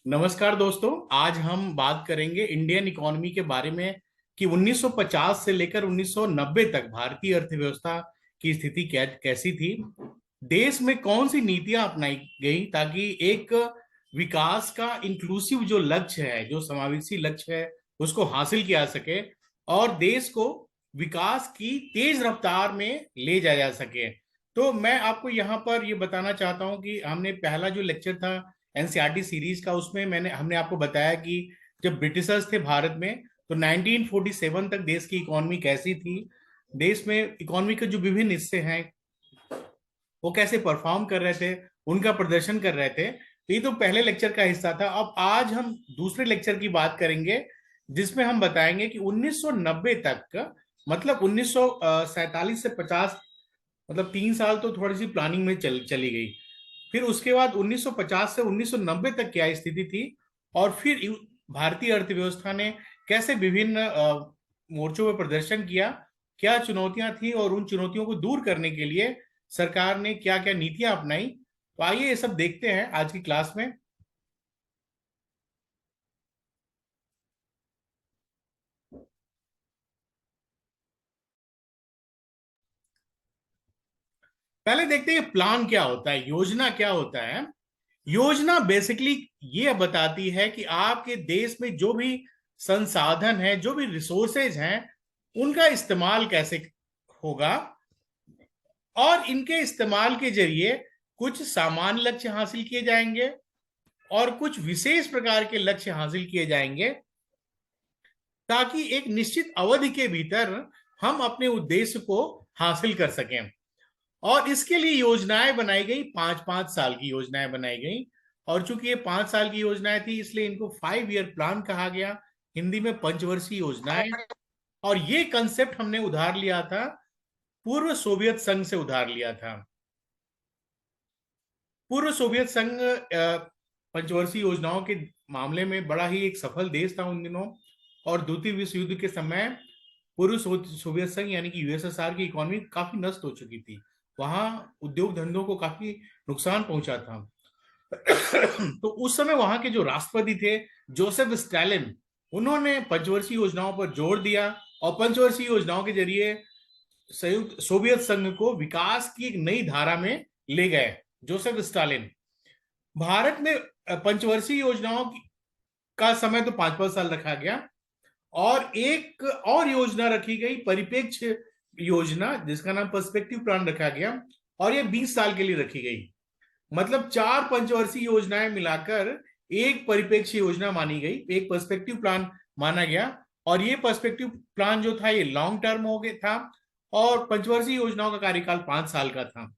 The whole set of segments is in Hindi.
नमस्कार दोस्तों। आज हम बात करेंगे इंडियन इकोनॉमी के बारे में कि 1950 से लेकर 1990 तक भारतीय अर्थव्यवस्था की स्थिति कैसी थी। देश में कौन सी नीतियां अपनाई गई ताकि एक विकास का इंक्लूसिव जो लक्ष्य है, जो समावेशी लक्ष्य है, उसको हासिल किया जा सके और देश को विकास की तेज रफ्तार में ले जाया जा सके। तो मैं आपको यहाँ पर ये बताना चाहता हूँ कि हमने पहला जो लेक्चर था एनसीईआरटी सीरीज का, उसमें हमने आपको बताया कि जब ब्रिटिशर्स थे भारत में तो 1947 तक देश की इकोनॉमी कैसी थी। देश में इकोनॉमी के जो विभिन्न हिस्से हैं वो कैसे परफॉर्म कर रहे थे, उनका प्रदर्शन कर रहे थे। तो ये तो पहले लेक्चर का हिस्सा था। अब आज हम दूसरे लेक्चर की बात करेंगे जिसमें हम बताएंगे कि 1990 तक, मतलब 1947 से 50, मतलब 3 साल तो थोड़ी सी प्लानिंग में चली गई। फिर उसके बाद 1950 से 1990 तक क्या स्थिति थी और फिर भारतीय अर्थव्यवस्था ने कैसे विभिन्न मोर्चों पर प्रदर्शन किया, क्या चुनौतियां थी और उन चुनौतियों को दूर करने के लिए सरकार ने क्या क्या नीतियां अपनाई। तो आइए ये सब देखते हैं आज की क्लास में। पहले देखते हैं प्लान क्या होता है, योजना क्या होता है। योजना बेसिकली ये बताती है कि आपके देश में जो भी संसाधन है, जो भी रिसोर्सेज हैं, उनका इस्तेमाल कैसे होगा और इनके इस्तेमाल के जरिए कुछ सामान्य लक्ष्य हासिल किए जाएंगे और कुछ विशेष प्रकार के लक्ष्य हासिल किए जाएंगे ताकि एक निश्चित अवधि के भीतर हम अपने उद्देश्य को हासिल कर सकें। और इसके लिए योजनाएं बनाई गई, 5-5 साल की योजनाएं बनाई गई। और चूंकि ये 5 साल की योजनाएं थी इसलिए इनको 5 ईयर प्लान कहा गया, हिंदी में पंचवर्षीय योजनाएं। और ये कंसेप्ट हमने उधार लिया था, पूर्व सोवियत संघ से उधार लिया था। पूर्व सोवियत संघ पंचवर्षीय योजनाओं के मामले में बड़ा ही एक सफल देश था उन दिनों। और द्वितीय विश्व युद्ध के समय पूर्व सोवियत संघ यानी कि यूएसएसआर की इकोनॉमी काफी नष्ट हो चुकी थी। वहां उद्योग धंधों को काफी नुकसान पहुंचा था। तो उस समय वहां के जो राष्ट्रपति थे जोसेफ स्टालिन, उन्होंने पंचवर्षीय योजनाओं पर जोर दिया और पंचवर्षीय योजनाओं के जरिए संयुक्त सोवियत संघ को विकास की एक नई धारा में ले गए जोसेफ स्टालिन। भारत में पंचवर्षीय योजनाओं का समय तो 5-5 साल रखा गया और एक और योजना रखी गई, परिप्रेक्ष्य योजना, जिसका नाम पर्सपेक्टिव प्लान रखा गया और ये 20 साल के लिए रखी गई। मतलब 4 पंचवर्षीय योजनाएं मिलाकर एक परिप्रेक्ष्य योजना मानी गई, एक पर्सपेक्टिव प्लान माना गया। और ये पर्सपेक्टिव प्लान जो था ये लॉन्ग टर्म हो गया था और पंचवर्षीय योजनाओं का कार्यकाल 5 साल का था।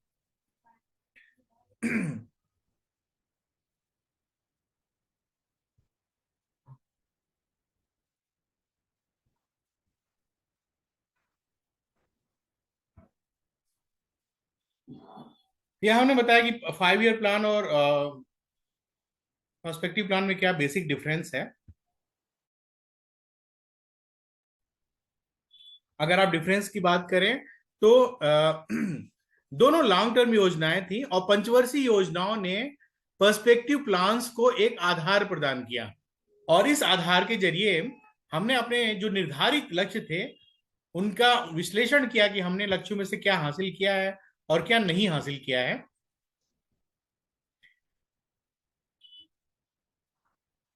यह हमने बताया कि 5 ईयर प्लान और पर्सपेक्टिव प्लान में क्या बेसिक डिफरेंस है। अगर आप डिफरेंस की बात करें तो दोनों लॉन्ग टर्म योजनाएं थी और पंचवर्षीय योजनाओं ने पर्सपेक्टिव प्लान्स को एक आधार प्रदान किया। और इस आधार के जरिए हमने अपने जो निर्धारित लक्ष्य थे उनका विश्लेषण किया कि हमने लक्ष्यों में से क्या हासिल किया है और क्या नहीं हासिल किया है।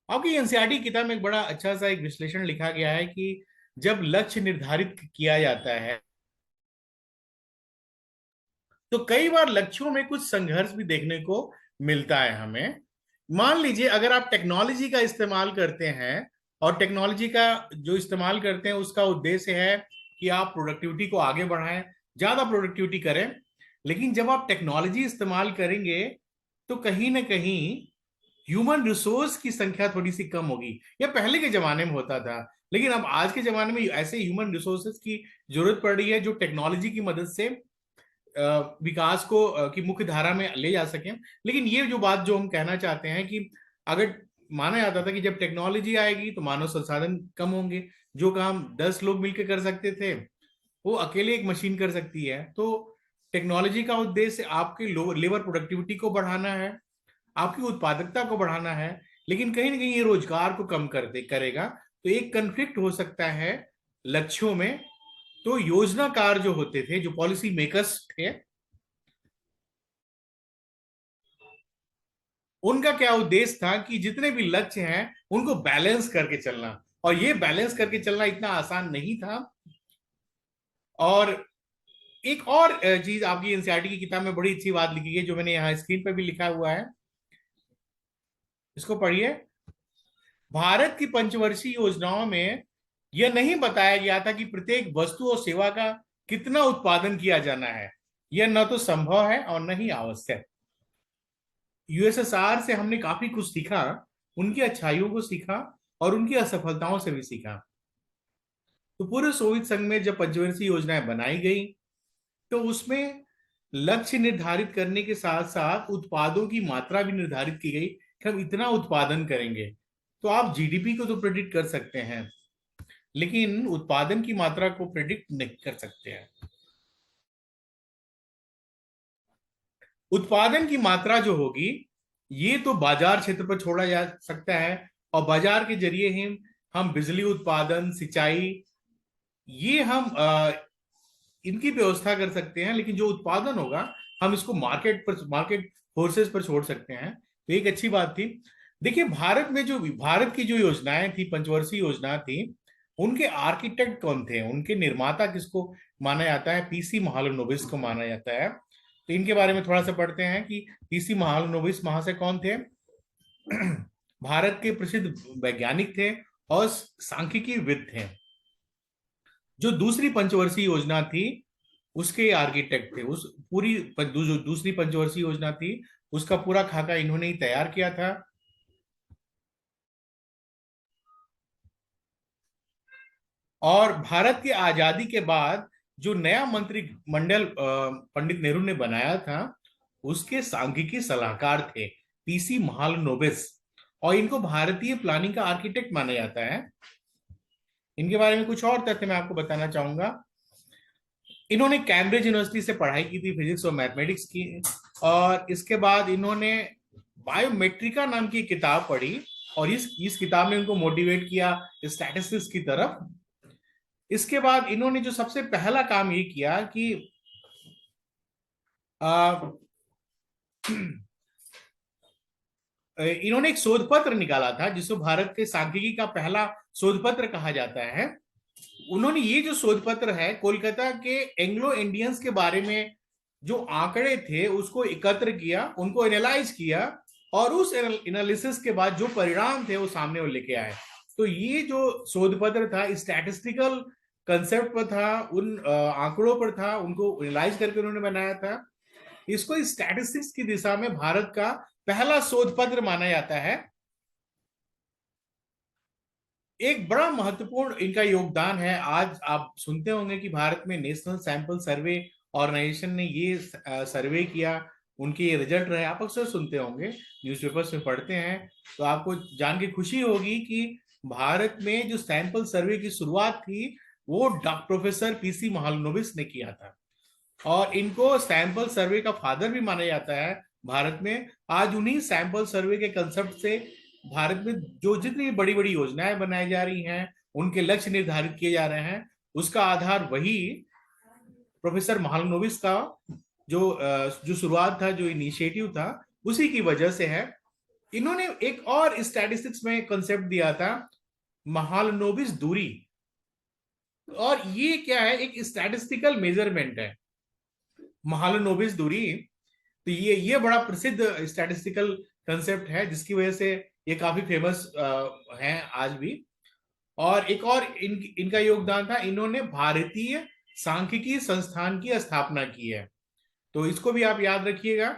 आपकी एनसीईआरटी किताब में एक बड़ा अच्छा सा एक विश्लेषण लिखा गया है कि जब लक्ष्य निर्धारित किया जाता है तो कई बार लक्ष्यों में कुछ संघर्ष भी देखने को मिलता है हमें। मान लीजिए अगर आप टेक्नोलॉजी का इस्तेमाल करते हैं और टेक्नोलॉजी का जो इस्तेमाल करते हैं उसका उद्देश्य है कि आप प्रोडक्टिविटी को आगे बढ़ाएं, ज्यादा प्रोडक्टिविटी करें। लेकिन जब आप टेक्नोलॉजी इस्तेमाल करेंगे तो कहीं ना कहीं ह्यूमन रिसोर्स की संख्या थोड़ी सी कम होगी। यह पहले के जमाने में होता था, लेकिन अब आज के जमाने में ऐसे ह्यूमन रिसोर्सेज की जरूरत पड़ रही है जो टेक्नोलॉजी की मदद से विकास को की मुख्य धारा में ले जा सकें। लेकिन ये जो बात जो हम कहना चाहते हैं कि अगर माना जाता था कि जब टेक्नोलॉजी आएगी तो मानव संसाधन कम होंगे, जो काम 10 लोग मिलकर कर सकते थे वो अकेले एक मशीन कर सकती है। तो टेक्नोलॉजी का उद्देश्य आपके लेबर प्रोडक्टिविटी को बढ़ाना है, आपकी उत्पादकता को बढ़ाना है। लेकिन कहीं ना कहीं ये रोजगार को कम कर दे करेगा। तो एक कन्फ्लिक्ट हो सकता है लक्ष्यों में। तो योजनाकार जो होते थे, जो पॉलिसी मेकर्स थे, उनका क्या उद्देश्य था कि जितने भी लक्ष्य हैं उनको बैलेंस करके चलना। और ये बैलेंस करके चलना इतना आसान नहीं था। और एक और चीज आपकी एनसीईआरटी की किताब में बड़ी अच्छी बात लिखी है, जो मैंने यहाँ स्क्रीन पर भी लिखा हुआ है, इसको पढ़िए। भारत की पंचवर्षीय योजनाओं में यह नहीं बताया गया था कि प्रत्येक वस्तु और सेवा का कितना उत्पादन किया जाना है। यह न तो संभव है और न ही आवश्यक। यूएसएसआर से हमने काफी कुछ सीखा, उनकी अच्छाइयों को सीखा और उनकी असफलताओं से भी सीखा। तो पूरे सोवियत संघ में जब पंचवर्षीय योजनाएं बनाई गई, तो उसमें लक्ष्य निर्धारित करने के साथ साथ उत्पादों की मात्रा भी निर्धारित की गई कि हम इतना उत्पादन करेंगे। तो आप जीडीपी को तो प्रेडिक्ट कर सकते हैं, लेकिन उत्पादन की मात्रा को प्रेडिक्ट नहीं कर सकते हैं। उत्पादन की मात्रा जो होगी, ये तो बाजार क्षेत्र पर छोड़ा जा सकता है, और बाजार के जरिए ही हम बिजली उत्पादन, सिंचाई, ये हम इनकी व्यवस्था कर सकते हैं। लेकिन जो उत्पादन होगा, हम इसको मार्केट फोर्सेस पर छोड़ सकते हैं। तो एक अच्छी बात थी। देखिए, भारत की जो योजनाएं थी, पंचवर्षीय योजना थी, उनके आर्किटेक्ट कौन थे, उनके निर्माता किसको माना जाता है? पीसी महालनोबिस को माना जाता है। तो इनके बारे में थोड़ा सा पढ़ते हैं कि पीसी महालनोबिस महाशय कौन थे। भारत के प्रसिद्ध वैज्ञानिक थे और सांख्यिकीविद थे। जो दूसरी पंचवर्षीय योजना थी, उसके आर्किटेक्ट थे। उस पूरी जो दूसरी पंचवर्षीय योजना थी, उसका पूरा खाका इन्होंने ही तैयार किया था। और भारत की आजादी के बाद जो नया मंत्रिमंडल पंडित नेहरू ने बनाया था, उसके सांख्यिकी सलाहकार थे पीसी महालनोबिस। और इनको भारतीय प्लानिंग का आर्किटेक्ट माना जाता है। इनके बारे में कुछ और तथ्य मैं आपको बताना चाहूंगा। इन्होंने कैम्ब्रिज यूनिवर्सिटी से पढ़ाई की थी, फिजिक्स और मैथमेटिक्स की। और इसके बाद इन्होंने बायोमेट्रिका नाम की किताब पढ़ी, और इस किताब ने उनको मोटिवेट किया स्टैटिस्टिक्स की तरफ। इसके बाद इन्होंने जो सबसे पहला काम ये किया कि आ, इन्होंने एक शोध पत्र निकाला था, जिसको भारत के सांख्यिकी का पहला शोध पत्र कहा जाता है। उन्होंने ये जो शोध पत्र है, कोलकाता के एंग्लो इंडियंस के बारे में जो आंकड़े थे उसको एकत्र किया, उनको एनालाइज किया, और उस एनालिसिस के बाद जो परिणाम थे वो सामने वो लेके आए। तो ये जो शोध पत्र था, स्टैटिस्टिकल कंसेप्ट पर था, उन आंकड़ों पर था, उनको एनालाइज करके उन्होंने बनाया था। इसको स्टैटिस्टिक्स की दिशा में भारत का पहला शोध पत्र माना जाता है। एक बड़ा महत्वपूर्ण इनका योगदान है। आज आप सुनते होंगे कि भारत में नेशनल सैंपल सर्वे ऑर्गेनाइजेशन ने ये सर्वे किया, उनके ये रिजल्ट रहे। आप अक्सर सुनते होंगे, न्यूज़पेपर्स में पढ़ते हैं। तो आपको जान के खुशी होगी कि भारत में जो सैंपल सर्वे की शुरुआत थी, वो प्रोफेसर पीसी महालनोबिस ने किया था। और इनको सैंपल सर्वे का फादर भी माना जाता है भारत में। आज उन्हीं सैंपल सर्वे के कंसेप्ट से भारत में जो जितनी बड़ी बड़ी योजनाएं बनाई जा रही हैं, उनके लक्ष्य निर्धारित किए जा रहे हैं, उसका आधार वही प्रोफेसर महालनोबिस का जो शुरुआत था, जो इनिशिएटिव था, उसी की वजह से है। इन्होंने एक और स्टैटिस्टिक्स में कंसेप्ट दिया था, महालनोबिस दूरी। और ये क्या है? एक स्टैटिस्टिकल मेजरमेंट है महालनोबिस दूरी। तो ये बड़ा प्रसिद्ध स्टैटिस्टिकल कंसेप्ट है, जिसकी वजह से ये काफी फेमस है आज भी। और एक और इनका योगदान था, इन्होंने भारतीय सांख्यिकी संस्थान की स्थापना की है। तो इसको भी आप याद रखिएगा।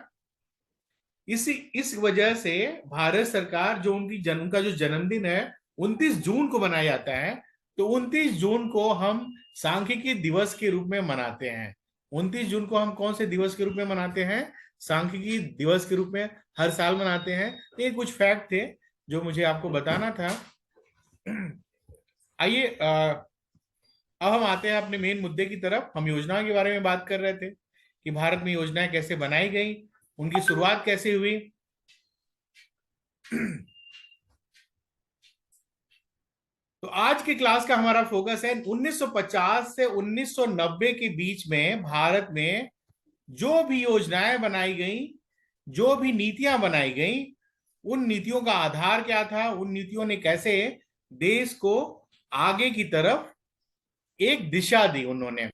इस वजह से भारत सरकार, जो उनका जो जन्मदिन है 29 जून को मनाया जाता है, तो 29 जून को हम सांख्यिकी दिवस के रूप में मनाते हैं। 29 जून को हम कौन से दिवस के रूप में मनाते हैं? सांख्यिकी दिवस के रूप में हर साल मनाते हैं। ये कुछ फैक्ट थे जो मुझे आपको बताना था। आइए, अब हम आते हैं अपने मेन मुद्दे की तरफ। हम योजनाओं के बारे में बात कर रहे थे कि भारत में योजनाएं कैसे बनाई गई, उनकी शुरुआत कैसे हुई। तो आज की क्लास का हमारा फोकस है 1950 से 1990 के बीच में भारत में जो भी योजनाएं बनाई गई, जो भी नीतियां बनाई गई, उन नीतियों का आधार क्या था, उन नीतियों ने कैसे देश को आगे की तरफ एक दिशा दी उन्होंने।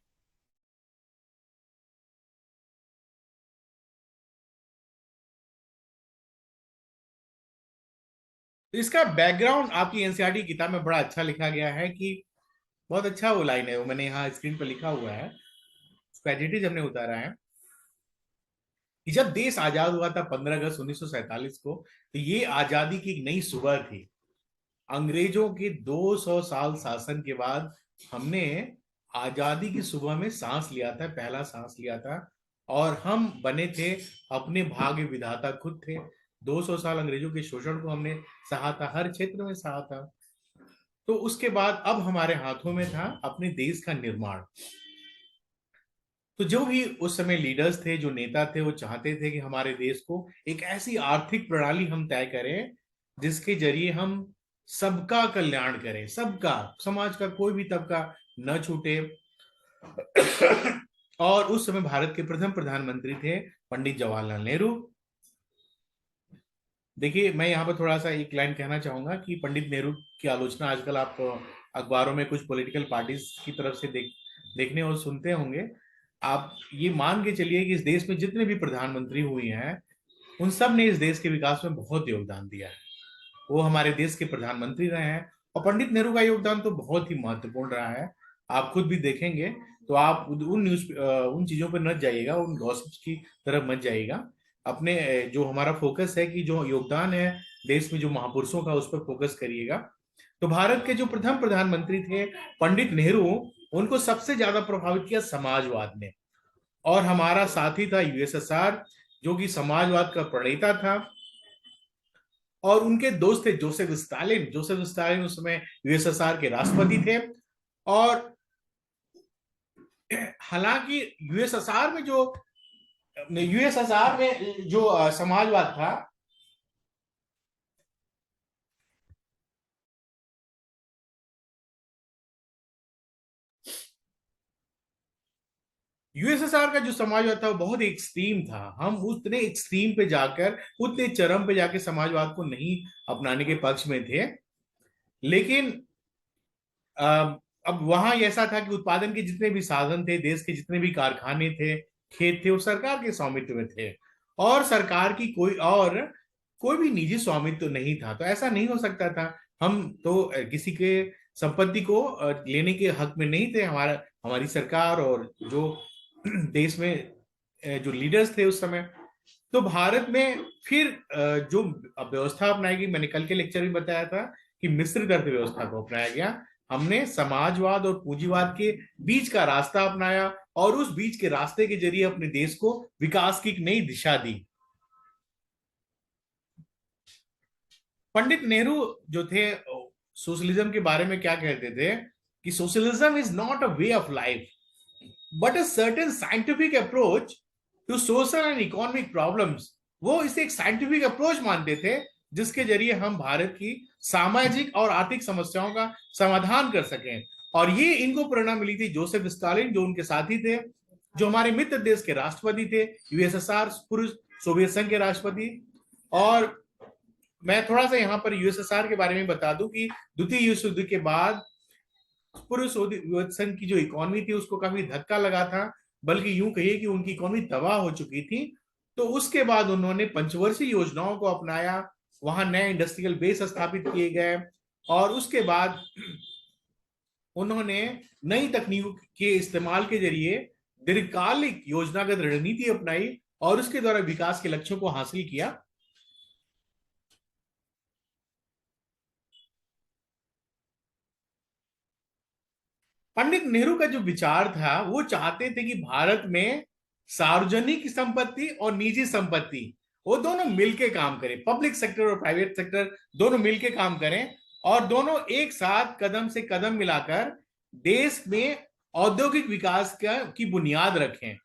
तो इसका बैकग्राउंड आपकी एनसीईआरटी किताब में बड़ा अच्छा लिखा गया है कि बहुत अच्छा वो लाइन है, वो मैंने यहाँ स्क्रीन पर लिखा हुआ है, उसको एडिटेज हमने उतारा है कि जब देश आजाद हुआ था 15 अगस्त 1947 को, तो ये आजादी की एक नई सुबह थी। अंग्रेजों के 200 साल शासन के बाद हमने आजादी की सुबह में सांस लिया था, पहला सांस लिया था, और हम बने थे, अपने भाग्य विधाता खुद थे। 200 साल अंग्रेजों के शोषण को हमने सहा था, हर क्षेत्र में सहा था। तो उसके बाद अब हमारे हाथों में था अपने देश का निर्माण। तो जो भी उस समय लीडर्स थे, जो नेता थे, वो चाहते थे कि हमारे देश को एक ऐसी आर्थिक प्रणाली हम तय करें जिसके जरिए हम सबका कल्याण करें, सबका, समाज का कोई भी तबका न छूटे। और उस समय भारत के प्रथम प्रधानमंत्री थे पंडित जवाहरलाल नेहरू। देखिए, मैं यहाँ पर थोड़ा सा एक लाइन कहना चाहूंगा कि पंडित नेहरू की आलोचना आजकल आप अखबारों में कुछ पॉलिटिकल पार्टीज की तरफ से देखने और सुनते होंगे। आप ये मान के चलिए कि इस देश में जितने भी प्रधानमंत्री हुए हैं, उन सब ने इस देश के विकास में बहुत योगदान दिया है। वो हमारे देश के प्रधानमंत्री रहे हैं, और पंडित नेहरू का योगदान तो बहुत ही महत्वपूर्ण रहा है। आप खुद भी देखेंगे तो आप उन चीजों पर मत जाइएगा, उन गॉसिप्स की तरफ मत जाइएगा। अपने जो हमारा फोकस है कि जो योगदान है देश में जो महापुरुषों का, उस पर फोकस करिएगा। तो भारत के जो प्रथम प्रधानमंत्री थे पंडित नेहरू, उनको सबसे ज्यादा प्रभावित किया समाजवाद ने। और हमारा साथी था यूएसएसआर, जो कि समाजवाद का प्रणेता था। और उनके दोस्त थे जोसेफ स्टालिन। जोसेफ स्टालिन उस समय यूएसएसआर के राष्ट्रपति थे। और हालांकि यूएसएसआर में जो समाजवाद था, यूएसएसआर का जो समाजवाद था वो बहुत एक्सट्रीम था। हम उतने एक्सट्रीम पे जाकर, उतने चरम पे जाकर समाजवाद को नहीं अपनाने के पक्ष में थे। लेकिन अब वहां ऐसा था कि उत्पादन के जितने भी साधन थे, देश के जितने भी कारखाने थे, खेत थे, वो सरकार के स्वामित्व में थे। और सरकार की कोई भी निजी स्वामित्व तो नहीं था। तो ऐसा नहीं हो सकता था। हम तो किसी के संपत्ति को लेने के हक में नहीं थे। हमारी सरकार और जो देश में जो लीडर्स थे उस समय। तो भारत में फिर जो व्यवस्था अपनाई गई, मैंने कल के लेक्चर में बताया था कि मिश्रित अर्थव्यवस्था को अपनाया गया। हमने समाजवाद और पूंजीवाद के बीच का रास्ता अपनाया, और उस बीच के रास्ते के जरिए अपने देश को विकास की एक नई दिशा दी। पंडित नेहरू जो थे, सोशलिज्म के बारे में क्या कहते थे कि socialism is not a way of life but a certain scientific approach to social and economic problems. वो इसे एक साइंटिफिक अप्रोच मानते थे जिसके जरिए हम भारत की सामाजिक और आर्थिक समस्याओं का समाधान कर सकें। और ये इनको प्रेरणा मिली थी जोसेफ स्टालिन, जो उनके साथी थे, जो हमारे मित्र देश के राष्ट्रपति थे, यूएसएसआर पूर्व सोवियत संघ के राष्ट्रपति। और मैं थोड़ा सा यहाँ पर यूएसएसआर के बारे में बता दूं कि द्वितीय विश्व युद्ध के बाद पूर्व सोवियत संघ की जो इकोनॉमी थी उसको काफी धक्का लगा था, बल्कि यूं कहिए कि उनकी इकोनॉमी तबाह हो चुकी थी। तो उसके बाद उन्होंने पंचवर्षीय योजनाओं को अपनाया, वहां नए इंडस्ट्रियल बेस स्थापित किए गए, और उसके बाद उन्होंने नई तकनीकों के इस्तेमाल के जरिए दीर्घकालिक योजनागत रणनीति अपनाई और उसके द्वारा विकास के लक्ष्यों को हासिल किया। पंडित नेहरू का जो विचार था, वो चाहते थे कि भारत में सार्वजनिक संपत्ति और निजी संपत्ति, वो दोनों मिलके काम करें, पब्लिक सेक्टर और प्राइवेट सेक्टर दोनों मिलके काम करें, और दोनों एक साथ कदम से कदम मिलाकर देश में औद्योगिक विकास की बुनियाद रखें।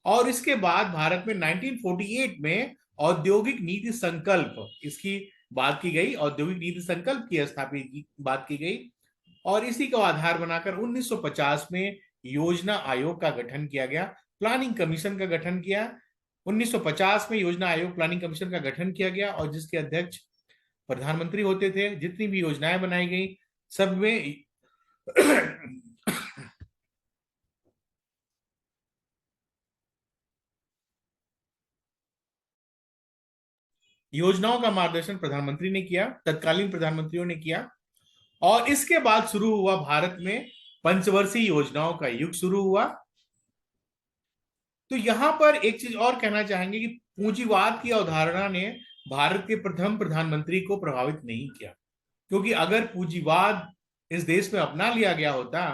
और इसके बाद भारत में 1948 में औद्योगिक नीति संकल्प, इसकी बात की गई, औद्योगिक नीति संकल्प की स्थापित बात की गई। और इसी को आधार बनाकर 1950 में योजना आयोग का गठन किया गया, प्लानिंग कमीशन का गठन किया। 1950 में योजना आयोग प्लानिंग कमीशन का गठन किया गया और जिसके अध्यक्ष प्रधानमंत्री होते थे। जितनी भी योजनाएं बनाई गई सब में योजनाओं का मार्गदर्शन प्रधानमंत्री ने किया, तत्कालीन प्रधानमंत्रियों ने किया। और इसके बाद शुरू हुआ भारत में पंचवर्षीय योजनाओं का युग शुरू हुआ। तो यहां पर एक चीज और कहना चाहेंगे कि पूंजीवाद की अवधारणा ने भारत के प्रथम प्रधानमंत्री को प्रभावित नहीं किया, क्योंकि अगर पूंजीवाद इस देश में अपना लिया गया होता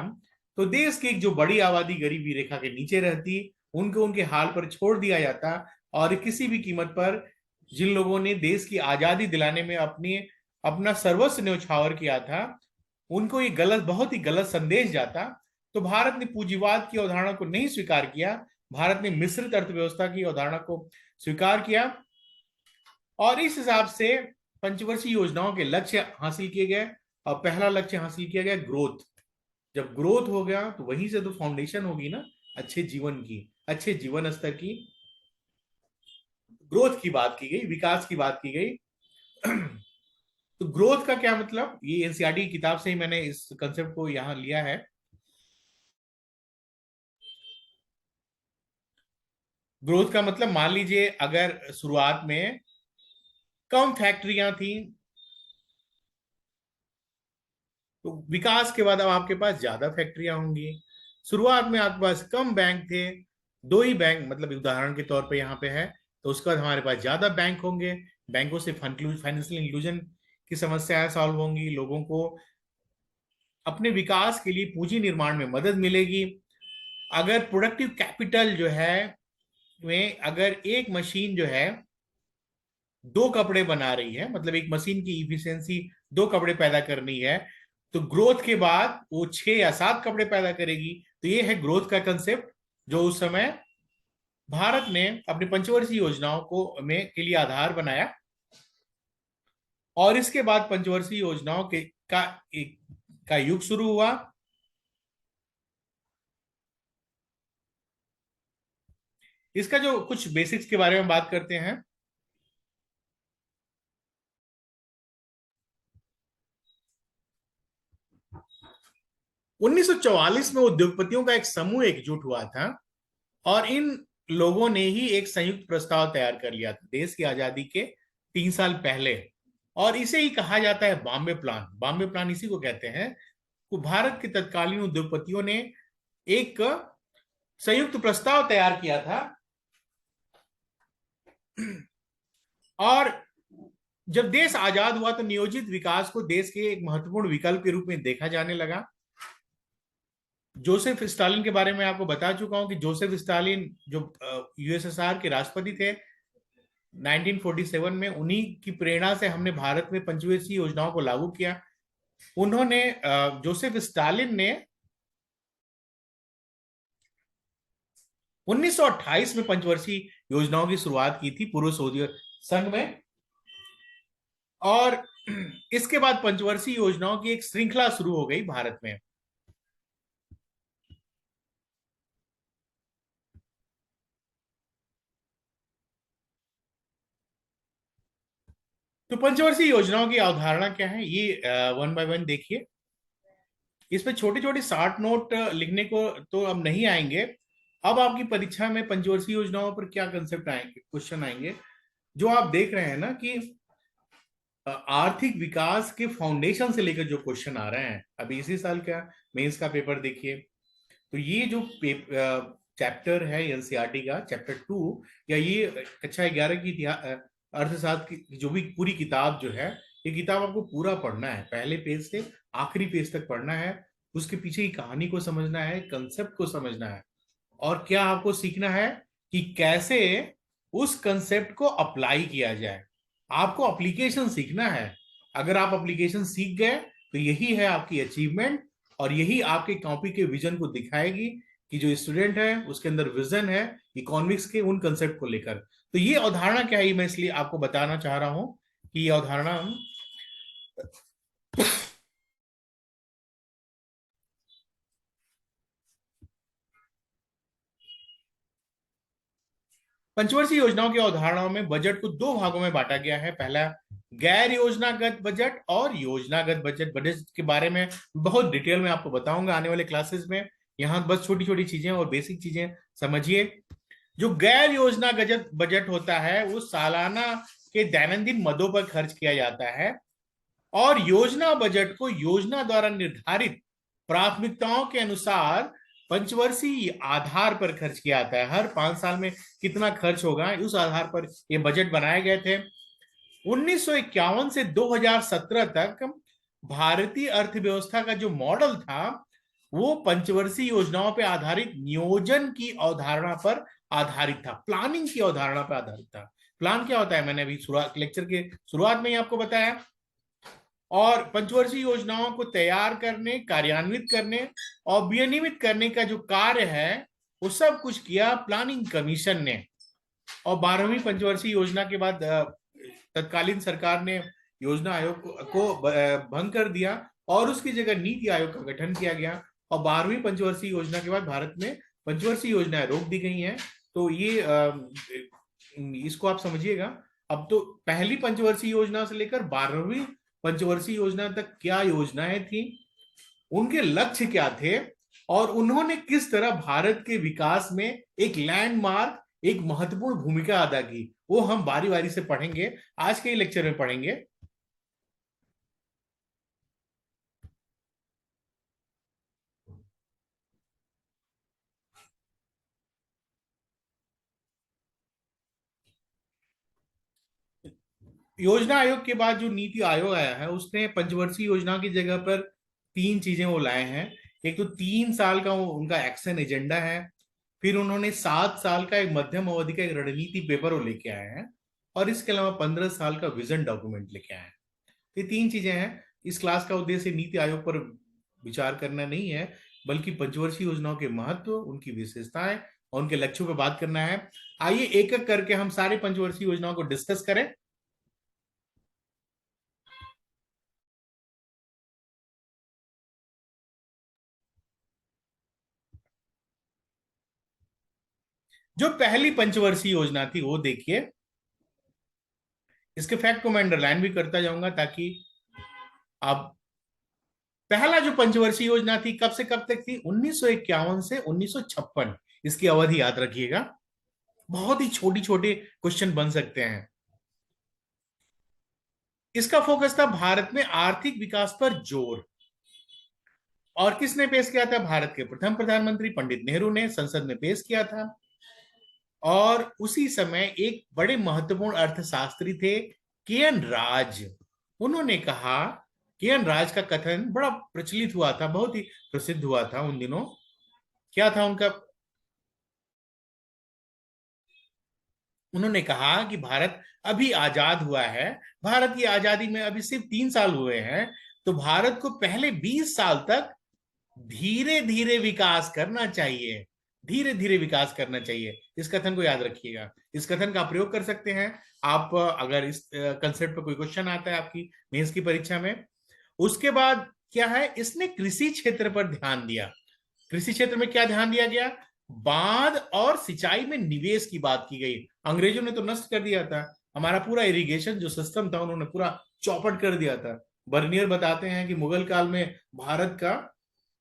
तो देश की एक जो बड़ी आबादी गरीबी रेखा के नीचे रहती, उनको उनके हाल पर छोड़ दिया जाता और किसी भी कीमत पर जिन लोगों ने देश की आजादी दिलाने में अपना सर्वस्व न्यौछावर किया था, उनको ये गलत, बहुत ही गलत संदेश जाता। तो भारत ने पूंजीवाद की अवधारणा को नहीं स्वीकार किया, भारत ने मिश्रित अर्थव्यवस्था की अवधारणा को स्वीकार किया और इस हिसाब से पंचवर्षीय योजनाओं के लक्ष्य हासिल किए गए। और पहला लक्ष्य हासिल किया गया ग्रोथ। जब ग्रोथ हो गया तो वहीं से तो फाउंडेशन होगी ना अच्छे जीवन की, अच्छे जीवन स्तर की। ग्रोथ की बात की गई, विकास की बात की गई। तो ग्रोथ का क्या मतलब, ये एनसीईआरटी की किताब से ही मैंने इस कंसेप्ट को यहां लिया है। ग्रोथ का मतलब, मान लीजिए अगर शुरुआत में कम फैक्ट्रियां थी तो विकास के बाद अब आपके पास ज्यादा फैक्ट्रियां होंगी। शुरुआत में आपके पास कम बैंक थे, दो ही बैंक, मतलब उदाहरण के तौर पे यहाँ पे है, तो उसके बाद हमारे पास ज्यादा बैंक होंगे। बैंकों से फाइनेंशियल इंक्लूजन की समस्याएं सॉल्व होंगी, लोगों को अपने विकास के लिए पूंजी निर्माण में मदद मिलेगी। अगर प्रोडक्टिव कैपिटल जो है में अगर एक मशीन जो है दो कपड़े बना रही है, मतलब एक मशीन की इफिशियंसी दो कपड़े पैदा करनी है, तो ग्रोथ के बाद वो 6 या 7 कपड़े पैदा करेगी। तो ये है ग्रोथ का कंसेप्ट जो उस समय भारत ने अपनी पंचवर्षीय योजनाओं को में के लिए आधार बनाया। और इसके बाद पंचवर्षीय योजनाओं के का युग शुरू हुआ। इसका जो कुछ बेसिक्स के बारे में बात करते हैं। 1944 में उद्योगपतियों का एक समूह एकजुट हुआ था और इन लोगों ने ही एक संयुक्त प्रस्ताव तैयार कर लिया था देश की आजादी के 3 साल पहले। और इसे ही कहा जाता है बॉम्बे प्लान। बॉम्बे प्लान इसी को कहते हैं। तो भारत के तत्कालीन उद्योगपतियों ने एक संयुक्त प्रस्ताव तैयार किया था और जब देश आजाद हुआ तो नियोजित विकास को देश के एक महत्वपूर्ण विकल्प के रूप में देखा जाने लगा। जोसेफ स्टालिन के बारे में आपको बता चुका हूं कि जोसेफ स्टालिन जो यूएसएसआर के राष्ट्रपति थे 1947 में, उन्हीं की प्रेरणा से हमने भारत में पंचवर्षीय योजनाओं को लागू किया। उन्होंने जोसेफ स्टालिन ने 1928 में पंचवर्षीय योजनाओं की शुरुआत की थी पूर्व सोवियत संघ में। और इसके बाद पंचवर्षीय योजनाओं की एक श्रृंखला शुरू हो गई भारत में। तो पंचवर्षीय योजनाओं की अवधारणा क्या है, ये वन बाय वन देखिए। इसमें छोटे छोटे शार्ट नोट लिखने को तो अब नहीं आएंगे। अब आपकी परीक्षा में पंचवर्षीय योजनाओं पर क्या कंसेप्ट आएंगे, क्वेश्चन आएंगे। जो आप देख रहे हैं ना कि आर्थिक विकास के फाउंडेशन से लेकर जो क्वेश्चन आ रहे हैं, अभी इसी साल का मेंस का पेपर देखिए। तो ये जो चैप्टर है एनसीईआरटी का चैप्टर 2, या ये कक्षा 11 की अर्थशास्त्र की जो भी पूरी किताब जो है, ये किताब आपको पूरा पढ़ना है, पहले पेज से आखिरी पेज तक पढ़ना है। उसके पीछे की कहानी को समझना है, कंसेप्ट को समझना है और क्या आपको सीखना है कि कैसे उस कंसेप्ट को अप्लाई किया जाए। आपको एप्लीकेशन सीखना है। अगर आप एप्लीकेशन सीख गए तो यही है आपकी अचीवमेंट और यही आपके कॉपी के विजन को दिखाएगी कि जो स्टूडेंट है उसके अंदर विजन है इकोनॉमिक्स के उन कंसेप्ट को लेकर। तो ये अवधारणा क्या है, मैं इसलिए आपको बताना चाह रहा हूं कि ये अवधारणा पंचवर्षीय योजनाओं की अवधारणाओं में बजट को दो भागों में बांटा गया है। पहला गैर योजनागत बजट और योजनागत बजट। बजट के बारे में बहुत डिटेल में आपको बताऊंगा आने वाले क्लासेस में। यहाँ बस छोटी छोटी चीजें और बेसिक चीजें समझिए। जो गैर योजनागत बजट होता है वो सालाना के दैनंदिन मदों पर खर्च किया जाता है, और योजना बजट को योजना द्वारा निर्धारित प्राथमिकताओं के अनुसार पंचवर्षीय आधार पर खर्च किया जाता है। हर 5 साल में कितना खर्च होगा उस आधार पर ये बजट बनाए गए थे। 1951 से 2017 तक भारतीय अर्थव्यवस्था का जो मॉडल था वो पंचवर्षीय योजनाओं पर आधारित नियोजन की अवधारणा पर आधारित था, प्लानिंग की अवधारणा पर आधारित था। प्लान क्या होता है मैंने अभी शुरुआत लेक्चर के शुरुआत में ही आपको बताया। और पंचवर्षीय योजनाओं को तैयार करने, कार्यान्वित करने और विनियमित करने का जो कार्य है वो सब कुछ किया प्लानिंग कमीशन ने। और 12वीं पंचवर्षीय योजना के बाद तत्कालीन सरकार ने योजना आयोग को भंग कर दिया और उसकी जगह नीति आयोग का गठन किया गया। और 12वीं पंचवर्षीय योजना के बाद भारत में पंचवर्षीय योजनाएं रोक दी गई हैं। तो ये इसको आप समझिएगा। अब तो पहली पंचवर्षीय योजना से लेकर 12वीं पंचवर्षीय योजना तक क्या योजनाएं थी, उनके लक्ष्य क्या थे, और उन्होंने किस तरह भारत के विकास में एक लैंडमार्क, एक महत्वपूर्ण भूमिका अदा की, वो हम बारी बारी से पढ़ेंगे, आज के लेक्चर में पढ़ेंगे। योजना आयोग के बाद जो नीति आयोग आया है उसने पंचवर्षीय योजना की जगह पर तीन चीजें वो लाए हैं। एक तो 3 साल का उनका एक्शन एजेंडा है, फिर उन्होंने 7 साल का एक मध्यम अवधि का एक रणनीति पेपर वो लेके आए हैं, और इसके अलावा 15 साल का विजन डॉक्यूमेंट लेके आए हैं। ये तीन चीजें हैं। इस क्लास का उद्देश्य नीति आयोग पर विचार करना नहीं है, बल्कि पंचवर्षीय योजनाओं के महत्व, उनकी विशेषताएं और उनके लक्ष्यों पर बात करना है। आइए एक एक करके हम सारे पंचवर्षीय योजनाओं को डिस्कस करें। जो पहली पंचवर्षीय योजना थी वो देखिए, इसके फैक्ट को मैं अंडरलाइन भी करता जाऊंगा ताकि आप, पहला जो पंचवर्षीय योजना थी कब से कब तक थी, 1951 से 1956, इसकी अवधि याद रखिएगा। बहुत ही छोटी छोटे क्वेश्चन बन सकते हैं। इसका फोकस था भारत में आर्थिक विकास पर जोर। और किसने पेश किया था, भारत के प्रथम प्रधानमंत्री पंडित नेहरू ने संसद में पेश किया था। और उसी समय एक बड़े महत्वपूर्ण अर्थशास्त्री थे के एन राज। उन्होंने कहा, के एन राज का कथन बड़ा प्रचलित हुआ था, बहुत ही प्रसिद्ध हुआ था उन दिनों। क्या था उनका, उन्होंने कहा कि भारत अभी आजाद हुआ है, भारत की आजादी में अभी सिर्फ 3 साल हुए हैं, तो भारत को पहले 20 साल तक धीरे धीरे विकास करना चाहिए, धीरे धीरे विकास करना चाहिए। इस कथन को याद रखिएगा। इस कथन का प्रयोग कर सकते हैं आप अगर इस कंसेप्ट पर कोई क्वेश्चन आता है आपकी मेंस की परीक्षा में। उसके बाद क्या है, इसने कृषि क्षेत्र पर ध्यान दिया। कृषि क्षेत्र में क्या ध्यान दिया गया, बांध और सिंचाई में निवेश की बात की गई। अंग्रेजों ने तो नष्ट कर दिया था हमारा पूरा इरिगेशन जो सिस्टम था, उन्होंने पूरा चौपट कर दिया था। बर्नियर बताते हैं कि मुगल काल में भारत का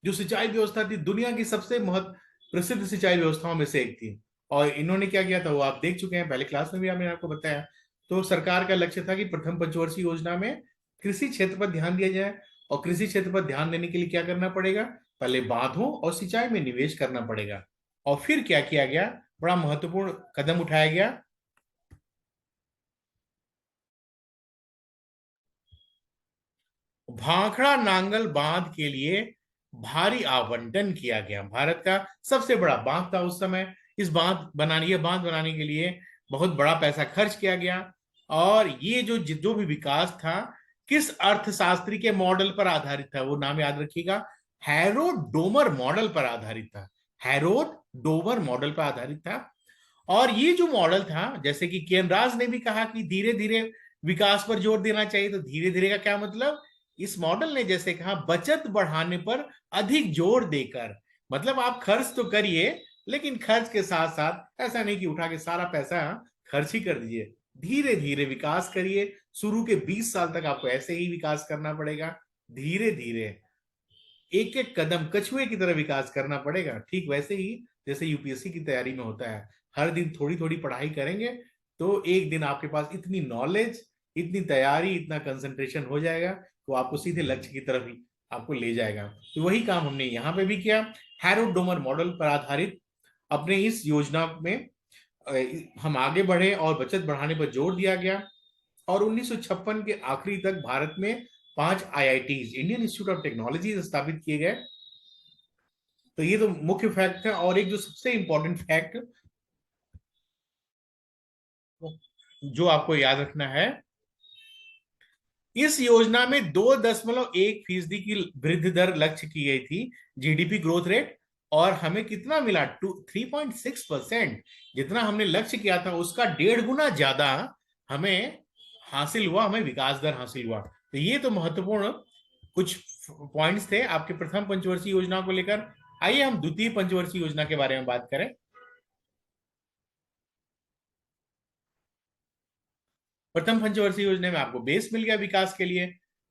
जो सिंचाई व्यवस्था थी दुनिया की सबसे महत्व प्रसिद्ध सिंचाई व्यवस्थाओं में से एक थी। और इन्होंने क्या किया था वो आप देख चुके हैं, पहले क्लास में भी मैंने आपको बताया। तो सरकार का लक्ष्य था कि प्रथम पंचवर्षीय योजना में कृषि क्षेत्र पर ध्यान दिया जाए। और कृषि क्षेत्र पर ध्यान देने के लिए क्या करना पड़ेगा, पहले बांधों और सिंचाई में निवेश करना पड़ेगा। और फिर क्या किया गया, बड़ा महत्वपूर्ण कदम उठाया गया, भाखड़ा नांगल बांध के लिए भारी आवंटन किया गया। भारत का सबसे बड़ा बांध था उस समय। इस बांध बनाने के लिए बहुत बड़ा पैसा खर्च किया गया। और ये जो जो भी विकास था किस अर्थशास्त्री के मॉडल पर आधारित था, वो नाम याद रखिएगा, हैरो डोमर मॉडल पर आधारित था। हैरो डोमर मॉडल पर आधारित था। और ये जो मॉडल था, जैसे कि केनराज ने भी कहा कि धीरे धीरे विकास पर जोर देना चाहिए, तो धीरे धीरे का क्या मतलब, इस मॉडल ने जैसे कहा बचत बढ़ाने पर अधिक जोर देकर, मतलब आप खर्च तो करिए लेकिन खर्च के साथ साथ ऐसा नहीं कि उठा के सारा पैसा खर्च ही कर दीजिए, धीरे धीरे विकास करिए। शुरू के 20 साल तक आपको ऐसे ही विकास करना पड़ेगा, धीरे धीरे एक एक कदम कछुए की तरह विकास करना पड़ेगा। ठीक वैसे ही जैसे यूपीएससी की तैयारी में होता है, हर दिन थोड़ी थोड़ी पढ़ाई करेंगे तो एक दिन आपके पास इतनी नॉलेज, इतनी तैयारी, इतना कंसंट्रेशन हो जाएगा तो आपको सीधे लक्ष्य की तरफ ही आपको ले जाएगा। तो वही काम हमने यहाँ पे भी किया। हैरो डोमर मॉडल पर आधारित अपने इस योजना में हम आगे बढ़े और बचत बढ़ाने पर जोर दिया गया। और 1956 के आखिरी तक भारत में 5 IITs, Indian institute of technology, स्थापित किए गए। तो ये तो मुख्य फैक्ट है। और एक जो सबसे इंपॉर्टेंट फैक्ट जो आपको याद रखना है, इस योजना में 2.1% की वृद्धि दर लक्ष्य की गई थी, जीडीपी ग्रोथ रेट। और हमें कितना मिला? 3.6%। जितना हमने लक्ष्य किया था उसका 1.5 गुना ज्यादा हमें हासिल हुआ, हमें विकास दर हासिल हुआ। तो ये तो महत्वपूर्ण कुछ पॉइंट्स थे आपके प्रथम पंचवर्षीय योजना को लेकर। आइए हम द्वितीय पंचवर्षीय योजना के बारे में बात करें। प्रथम पंचवर्षीय योजना में आपको बेस मिल गया विकास के लिए।